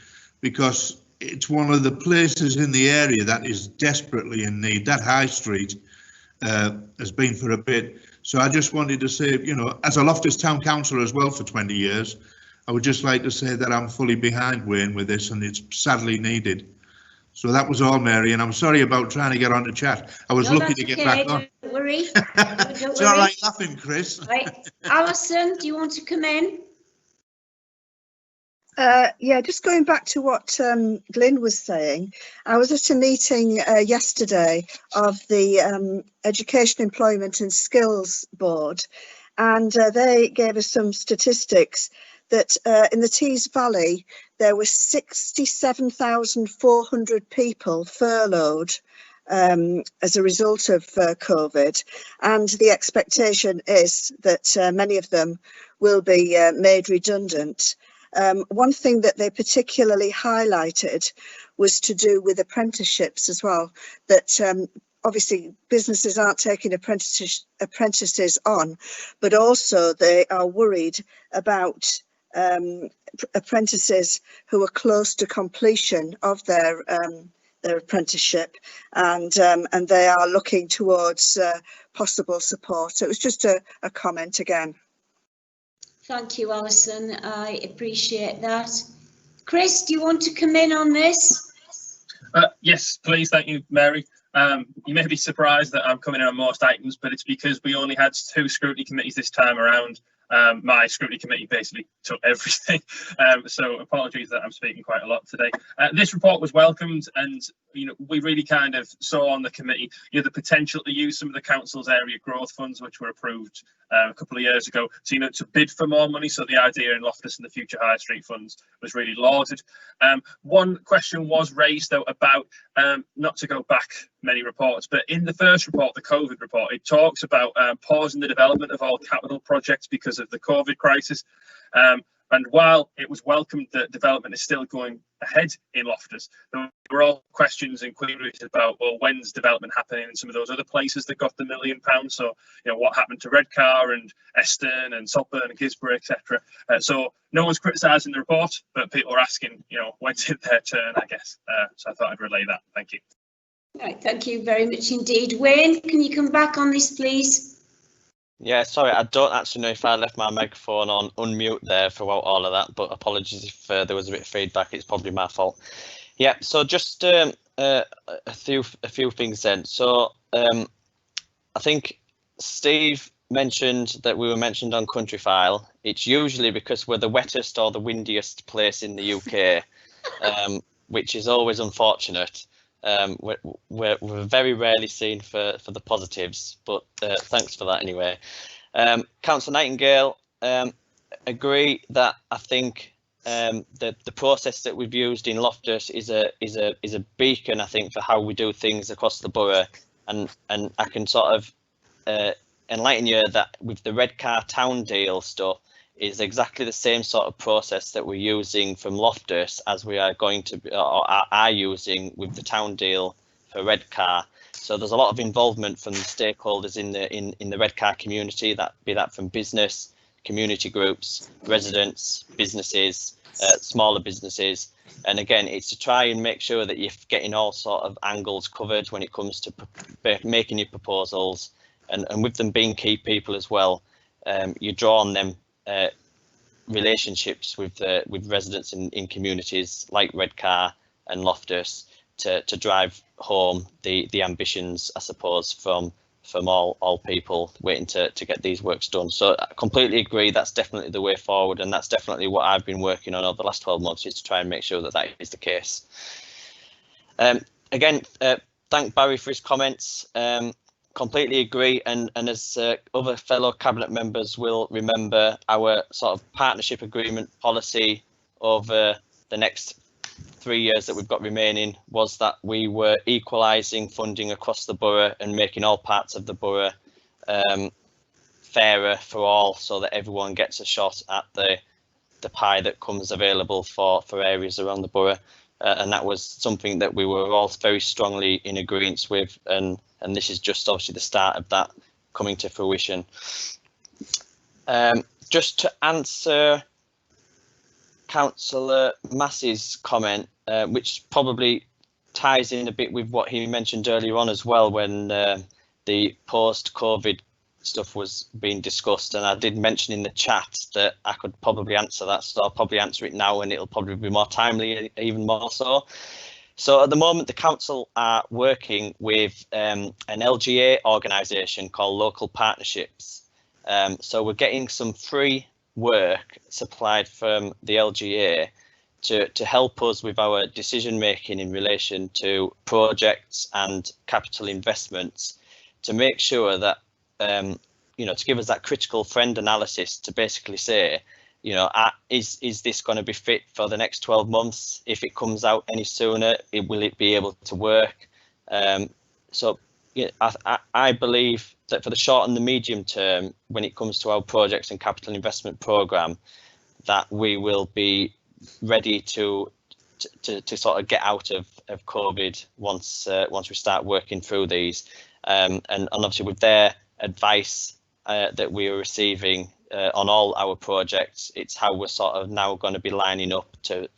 because it's one of the places in the area that is desperately in need. That high street has been for a bit. So I just wanted to say, as a Loftus Town Councillor as well for 20 years, I would just like to say that I'm fully behind Wayne with this, and it's sadly needed. So that was all, Mary, and I'm sorry about trying to get on the chat. I was lucky to get back on. Don't worry. It's all right laughing, Chris. Right. Alison, do you want to come in? Yeah, just going back to what Glyn was saying, I was at a meeting yesterday of the Education, Employment and Skills Board, and they gave us some statistics that in the Tees Valley there were 67,400 people furloughed as a result of COVID, and the expectation is that many of them will be made redundant. One thing that they particularly highlighted was to do with apprenticeships as well, that obviously businesses aren't taking apprentices on, but also they are worried about apprentices who are close to completion of their apprenticeship, and they are looking towards possible support. So it was just a comment again. Thank you, Alison. I appreciate that. Chris, do you want to come in on this? Yes, please. Thank you, Mary. You may be surprised that I'm coming in on most items, but it's because we only had 2 scrutiny committees this time around. My scrutiny committee basically took everything, so apologies that I'm speaking quite a lot today. This report was welcomed, and we really kind of saw on the committee the potential to use some of the council's area growth funds, which were approved a couple of years ago, so to bid for more money. So the idea in Loftus and the future High Street funds was really lauded. One question was raised though about, not to go back many reports, but in the first report, the COVID report, it talks about pausing the development of all capital projects because of the COVID crisis. And while it was welcomed that development is still going ahead in Loftus, there were all questions and queries about, well, when's development happening in some of those other places that got the £1 million? So, what happened to Redcar and Eston and Saltburn and Gisborough, etc. So no one's criticising the report, but people are asking, when's it their turn, I guess. So I thought I'd relay that. Thank you. Right, thank you very much indeed. Wayne, can you come back on this, please? Yeah, sorry, I don't actually know if I left my microphone on unmute there throughout all of that, but apologies if there was a bit of feedback. It's probably my fault. Yeah, so just a few things then. So I think Steve mentioned that we were mentioned on Countryfile. It's usually because we're the wettest or the windiest place in the UK, which is always unfortunate. We're very rarely seen for the positives, but thanks for that anyway. Councillor Nightingale, agree that I think the process that we've used in Loftus is a beacon, I think, for how we do things across the borough, and I can sort of enlighten you that with the Redcar town deal stuff is exactly the same sort of process that we're using from Loftus as we are going to be, or are using with the town deal for Redcar. So there's a lot of involvement from the stakeholders in the Redcar community, that be that from business, community groups, residents, businesses, smaller businesses. And again, it's to try and make sure that you're getting all sort of angles covered when it comes to making your proposals, and with them being key people as well, you draw on them relationships with residents in communities like Redcar and Loftus to drive home the ambitions, I suppose, from all people waiting to get these works done. So I completely agree, that's definitely the way forward, and that's definitely what I've been working on over the last 12 months, is to try and make sure that that is the case. Again, thank Barry for his comments. Completely agree, and as other fellow cabinet members will remember, our sort of partnership agreement policy over the next 3 years that we've got remaining was that we were equalising funding across the borough and making all parts of the borough fairer for all, so that everyone gets a shot at the pie that comes available for areas around the borough. And that was something that we were all very strongly in agreement with, and this is just obviously the start of that coming to fruition. Just to answer Councillor Massey's comment, which probably ties in a bit with what he mentioned earlier on as well, when the post-COVID stuff was being discussed, and I did mention in the chat that I could probably answer that, so I'll probably answer it now, and it'll probably be more timely, even more so. So at the moment, the council are working with an LGA organisation called Local Partnerships. So we're getting some free work supplied from the LGA to help us with our decision making in relation to projects and capital investments, to make sure that to give us that critical friend analysis to basically say, is this going to be fit for the next 12 months? If it comes out any sooner, will it be able to work? So I believe that for the short and the medium term, when it comes to our projects and capital investment programme, that we will be ready to sort of get out of COVID once we start working through these, and obviously with their advice that we are receiving on all our projects, it's how we're sort of now going to be lining up to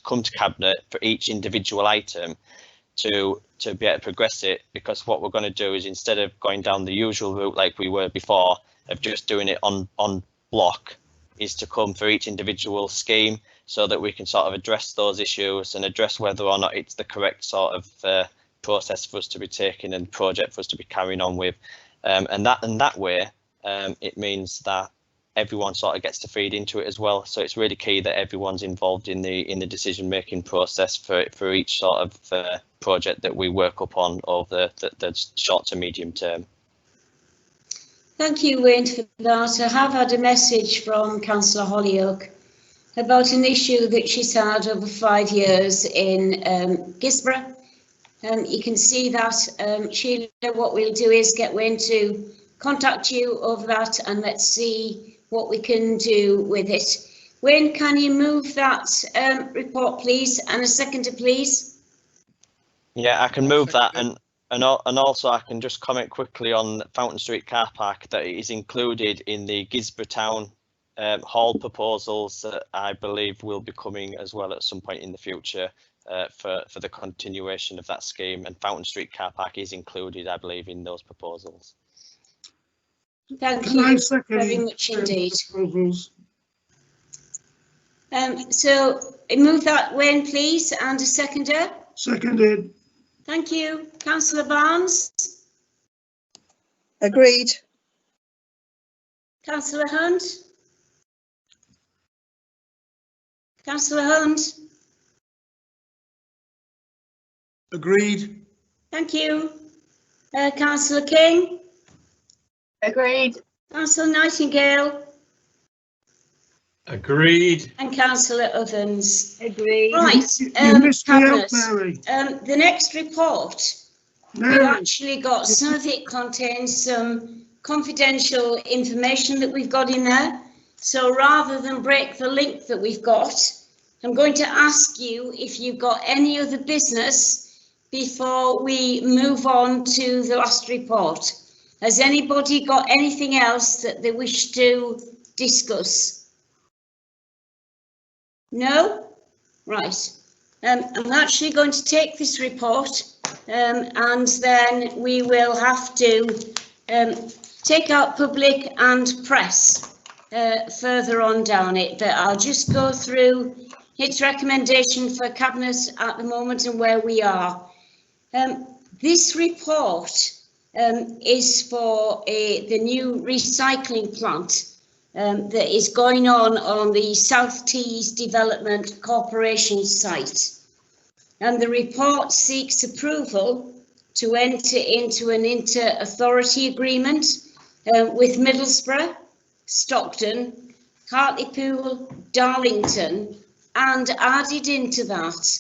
come to cabinet for each individual item to be able to progress it, because what we're going to do is, instead of going down the usual route like we were before of just doing it on block, is to come for each individual scheme, so that we can sort of address those issues and address whether or not it's the correct sort of process for us to be taking and project for us to be carrying on with. And that way, it means that everyone sort of gets to feed into it as well. So it's really key that everyone's involved in the decision making process for each sort of project that we work upon over the short to medium term. Thank you, Wayne, for that. I have had a message from Councillor Hollyoak about an issue that she's had over 5 years in Gisborough. You can see that, Sheila, what we'll do is get Wayne to contact you over that, and let's see what we can do with it. Wayne, can you move that report, please, and a seconder, please? Yeah, I can move that, and also I can just comment quickly on Fountain Street car park, that it is included in the Gisborough Town hall proposals that I believe will be coming as well at some point in the future for the continuation of that scheme, and Fountain Street car park is included, I believe, in those proposals. Thank you very much indeed. So move that, Wayne, please, and a seconder. Seconded. Thank you. Councillor Barnes. Agreed. Councillor Hunt. Councillor Hunt. Agreed. Thank you. Councillor King? Agreed. Councillor Nightingale? Agreed. And Councillor Ovens? Agreed. Right, You missed me out, Cabinet. Mary. The next report, Mary. we've actually got, some of it contains some confidential information that we've got in there. So rather than break the link that we've got, I'm going to ask you if you've got any other business before we move on to the last report. Has anybody got anything else that they wish to discuss? No? Right. I'm actually going to take this report and then we will have to take out public and press further on down it, but I'll just go through its recommendation for Cabinet at the moment and where we are. This report is for the new recycling plant that is going on the South Tees Development Corporation site. And the report seeks approval to enter into an inter-authority agreement with Middlesbrough, Stockton, Hartlepool, Darlington, and added into that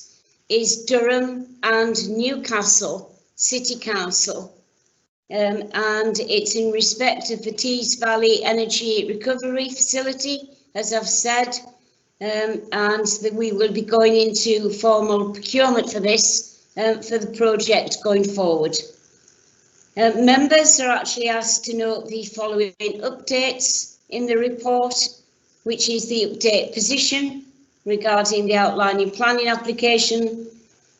is Durham and Newcastle City Council. And it's in respect of the Tees Valley Energy Recovery Facility, as I've said, and that we will be going into formal procurement for this for the project going forward. Members are actually asked to note the following updates in the report, which is the update position regarding the outlining planning application,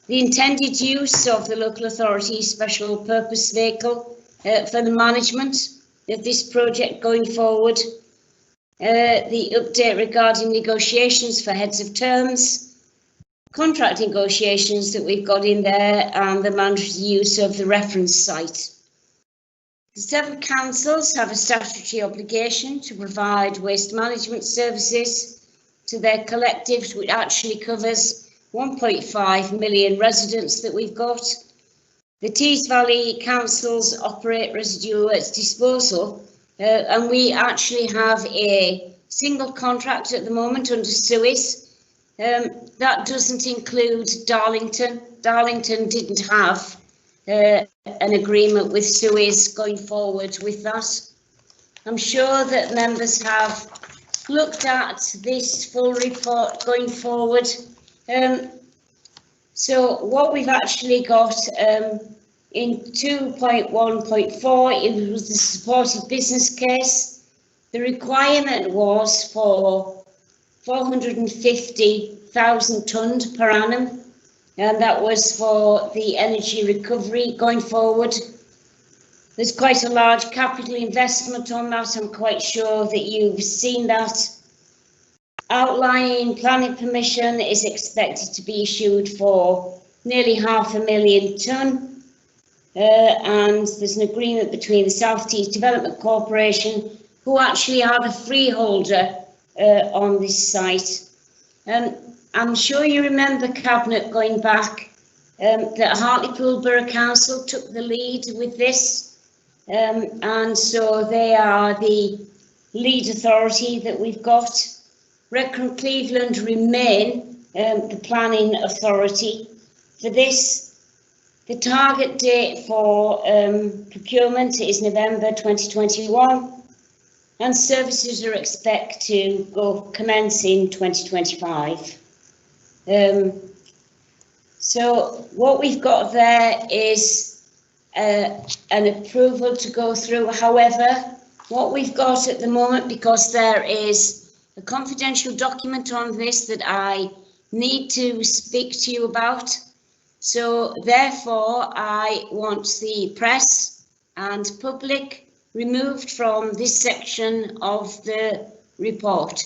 the intended use of the local authority special purpose vehicle for the management of this project going forward, the update regarding negotiations for heads of terms, contract negotiations that we've got in there, and the mandatory use of the reference site. The 7 councils have a statutory obligation to provide waste management services to their collectives, which actually covers 1.5 million residents that we've got. The Tees Valley councils operate residual waste disposal, and we actually have a single contract at the moment under Suez. That doesn't include Darlington. Darlington didn't have an agreement with Suez going forward with that. I'm sure that members have looked at this full report going forward. So what we've actually got in 2.1.4, it was the supported business case. The requirement was for 450,000 tonnes per annum, and that was for the energy recovery going forward. There's quite a large capital investment on that. I'm quite sure that you've seen that. Outlying planning permission is expected to be issued for nearly 500,000 tonne, and there's an agreement between the South Tees Development Corporation, who actually are the freeholder on this site. I'm sure you remember, Cabinet, going back, that Hartlepool Borough Council took the lead with this, and so they are the lead authority that we've got. Redcar and Cleveland remain the planning authority for this. The target date for procurement is November 2021, and services are expected to commence in 2025. So what we've got there is an approval to go through. However, what we've got at the moment, because there is a confidential document on this that I need to speak to you about. So therefore, I want the press and public removed from this section of the report.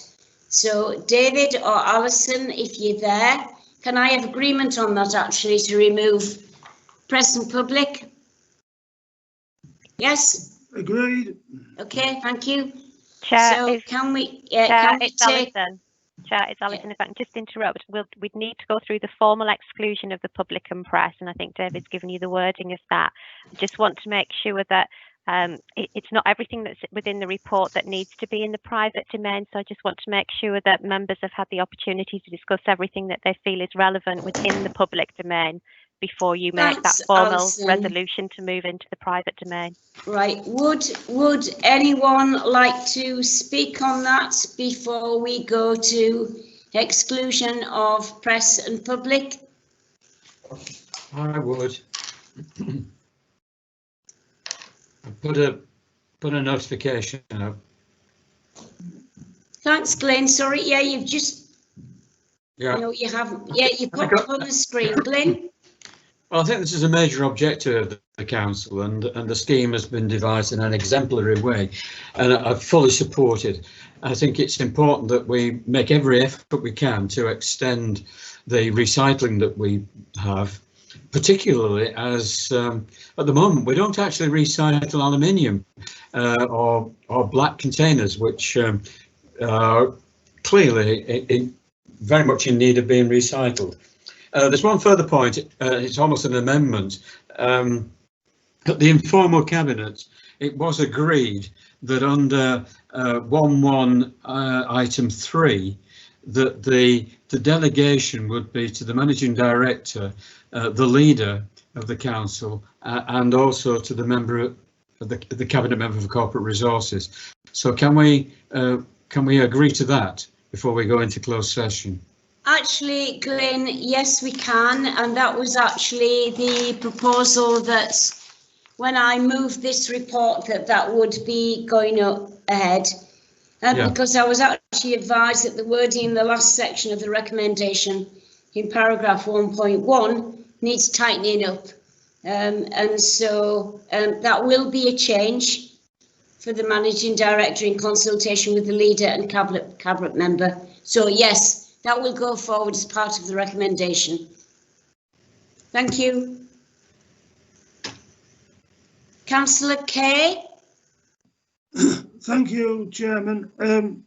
So David or Alison, if you're there, can I have agreement on that actually to remove press and public? Yes? Agreed. Okay, thank you. Chair, So it's, can we, Chair, can we it's take, Alison. Chair, it's Alison. If I can just interrupt, we'd need to go through the formal exclusion of the public and press, and I think David's given you the wording of that. I just want to make sure that it's not everything that's within the report that needs to be in the private domain, so I just want to make sure that members have had the opportunity to discuss everything that they feel is relevant within the public domain before you make that formal Alison. resolution to move into the private domain. Right, would anyone like to speak on that before we go to exclusion of press and public? I would. Put a notification up. Thanks, Glenn. Sorry, yeah, you've just. Yeah. No, you haven't. Yeah, you popped up on the screen, Glenn. Well, I think this is a major objective of the council, and the scheme has been devised in an exemplary way, and I fully support it. I think it's important that we make every effort we can to extend the recycling that we have, particularly as at the moment we don't actually recycle aluminium or black containers, which are clearly very much in need of being recycled. There's one further point, it's almost an amendment. At the informal cabinet, it was agreed that under 1.1 item 3, that the delegation would be to the managing director, the leader of the council, and also to the member of the cabinet member for corporate resources. So can we agree to that before we go into closed session? Actually, Glenn, yes, we can, and that was actually the proposal that when I moved this report that would be going up ahead. Because I was actually advised that the wording in the last section of the recommendation in paragraph 1.1 needs tightening up. And so that will be a change for the managing director in consultation with the leader and cabinet member. So yes, that will go forward as part of the recommendation. Thank you. Councillor Kay. Thank you, Chairman.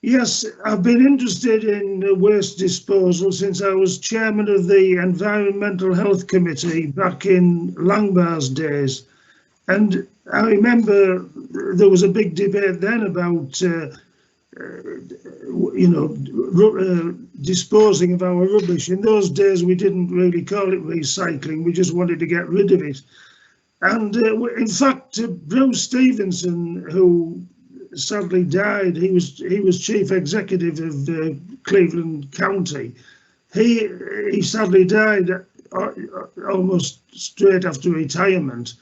Yes, I've been interested in waste disposal since I was chairman of the Environmental Health Committee back in Langbar's days. And I remember there was a big debate then about disposing of our rubbish. In those days, we didn't really call it recycling. We just wanted to get rid of it. And in fact, Bruce Stevenson, who sadly died, he was chief executive of Cleveland County. He sadly died almost straight after retirement.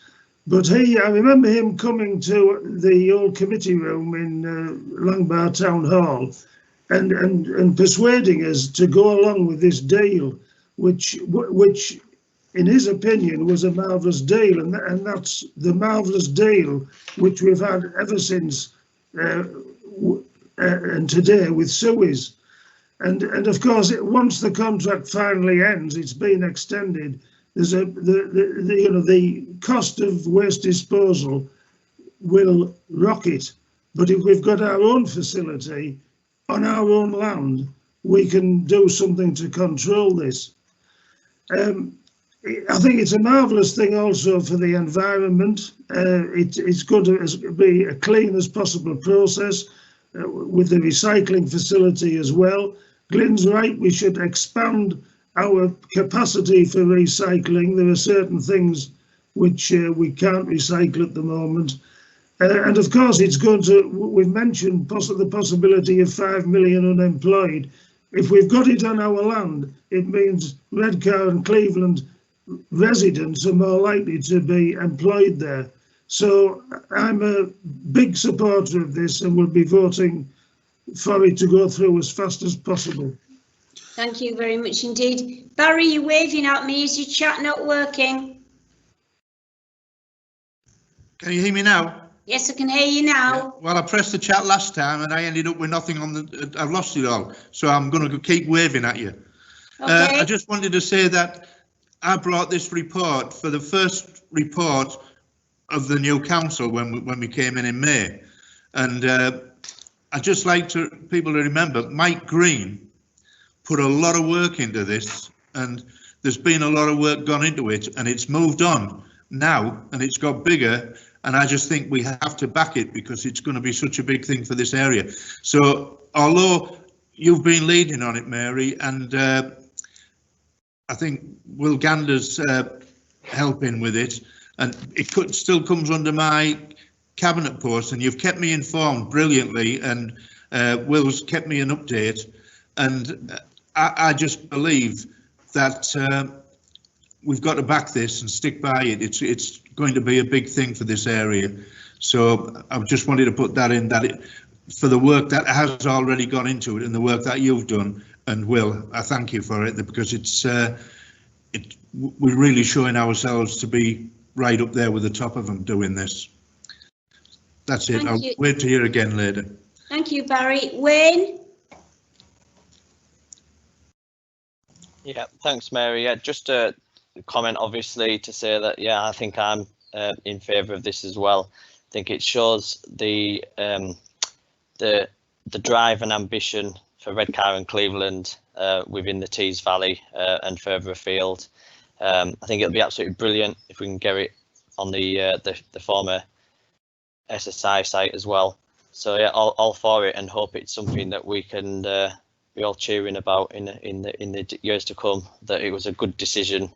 But I remember him coming to the old committee room in Langbar Town Hall and persuading us to go along with this deal, which in his opinion was a marvellous deal, and that's the marvellous deal which we've had ever since and today with Suez. And of course, once the contract finally ends, it's been extended. There's the cost of waste disposal will rocket, but if we've got our own facility on our own land, we can do something to control this. I think it's a marvellous thing also for the environment. It's going to be a clean as possible process with the recycling facility as well. Glyn's right, we should expand our capacity for recycling. There are certain things which we can't recycle at the moment. And of course, it's going to, we've mentioned the possibility of 5 million unemployed. If we've got it on our land, it means Redcar and Cleveland residents are more likely to be employed there. So I'm a big supporter of this and will be voting for it to go through as fast as possible. Thank you very much indeed. Barry, you're waving at me. Is your chat not working? Can you hear me now? Yes, I can hear you now. Yeah. Well, I pressed the chat last time and I ended up with nothing on the, I've lost it all. So I'm going to keep waving at you. Okay. I just wanted to say that I brought this report for the first report of the new council when we came in May. And I'd just like people to remember Mike Green put a lot of work into this, and there's been a lot of work gone into it, and it's moved on now and it's got bigger, and I just think we have to back it because it's going to be such a big thing for this area. So although you've been leading on it, Mary, and I think Will Gander's helping with it, and it still comes under my cabinet post, and you've kept me informed brilliantly, and Will's kept me an update, and I just believe that we've got to back this and stick by it. It's going to be a big thing for this area. So I just wanted to put that in, for the work that has already gone into it and the work that you've done. And Will, I thank you for it, because we're really showing ourselves to be right up there with the top of them doing this. That's it. I'll wait to hear again later. Thank you, Barry. Wayne? Yeah, thanks, Mary. Yeah, just a comment, obviously, to say that, yeah, I think I'm in favour of this as well. I think it shows the drive and ambition for Redcar and Cleveland within the Tees Valley and further afield. I think it'll be absolutely brilliant if we can get it on the former SSI site as well. So yeah, all for it, and hope it's something that we can be all cheering about in the years to come. That it was a good decision,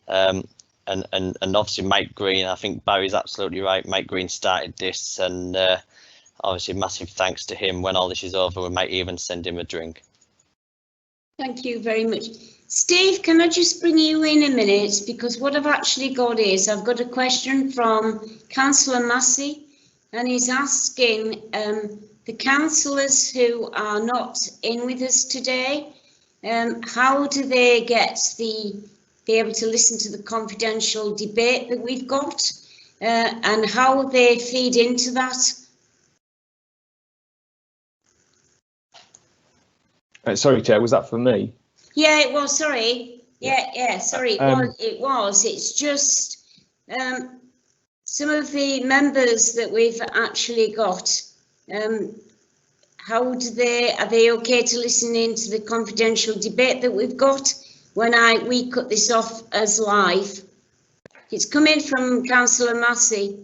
and obviously Mike Green. I think Barry's absolutely right. Mike Green started this, and obviously massive thanks to him. When all this is over, we might even send him a drink. Thank you very much. Steve, can I just bring you in a minute, because what I've actually got is I've got a question from Councillor Massey, and he's asking the councillors who are not in with us today, how do they be able to listen to the confidential debate that we've got, and how they feed into that? Sorry, Chair, was that for me? Yeah, it was. Sorry. Yeah. Sorry, it was. It's just some of the members that we've actually got. Are they okay to listen into the confidential debate that we've got when we cut this off as live? It's coming from Councillor Massey.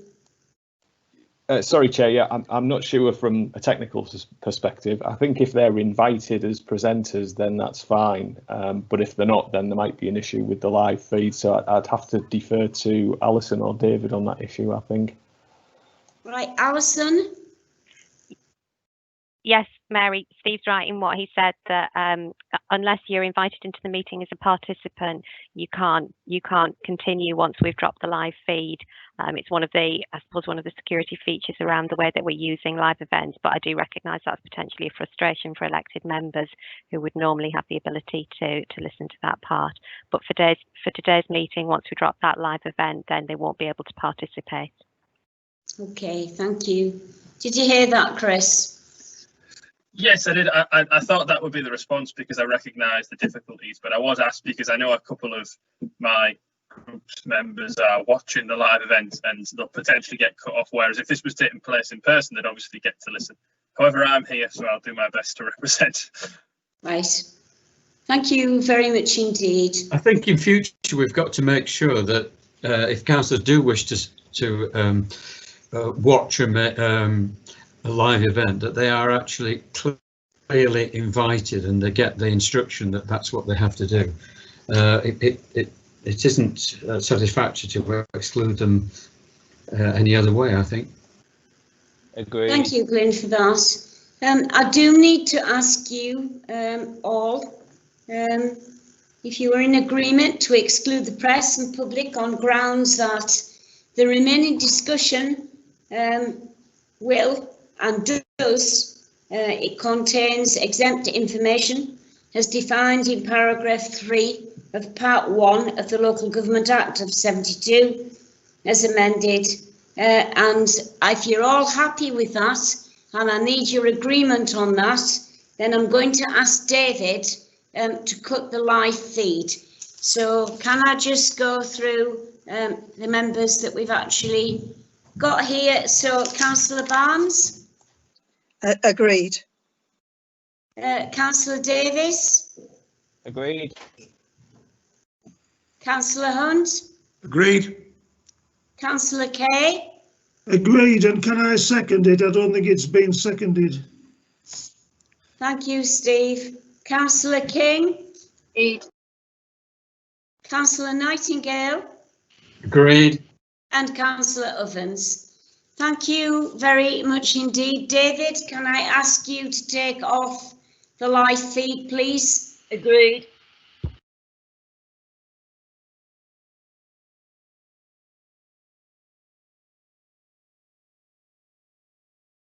Sorry, Chair, yeah, I'm not sure from a technical perspective. I think if they're invited as presenters, then that's fine. But if they're not, then there might be an issue with the live feed. So I'd have to defer to Alison or David on that issue, I think. Right, Alison? Yes, Mary, Steve's right in what he said, that unless you're invited into the meeting as a participant, you can't continue once we've dropped the live feed. It's one of the security features around the way that we're using live events, but I do recognise that's potentially a frustration for elected members who would normally have the ability to listen to that part. But for today's meeting, once we drop that live event, then they won't be able to participate. Okay, thank you. Did you hear that, Chris? Yes, I did. I thought that would be the response, because I recognise the difficulties, but I was asked because I know a couple of my group's members are watching the live event and they'll potentially get cut off, whereas if this was taking place in person, they'd obviously get to listen. However, I'm here, so I'll do my best to represent. Right. Thank you very much indeed. I think in future we've got to make sure that if councillors do wish to watch a live event, that they are actually clearly invited and they get the instruction that that's what they have to do. It isn't satisfactory to exclude them any other way, I think. Agree. Thank you, Glyn, for that. I do need to ask you all if you are in agreement to exclude the press and public on grounds that the remaining discussion will and does, it contains exempt information as defined in paragraph 3 of part 1 of the Local Government Act of 72 as amended, and if you're all happy with that and I need your agreement on that, then I'm going to ask David to cut the live feed. So can I just go through the members that we've actually got here? So Councillor Barnes. Agreed. Councillor Davis, Agreed. Councillor Hunt, Agreed. Councillor Kay, Agreed, and can I second it? I don't think it's been seconded. thank you, Steve. Councillor King, Agreed. Councillor Nightingale, Agreed. and Councillor Ovens. Thank you very much indeed. David, can I ask you to take off the live feed, please? Agreed.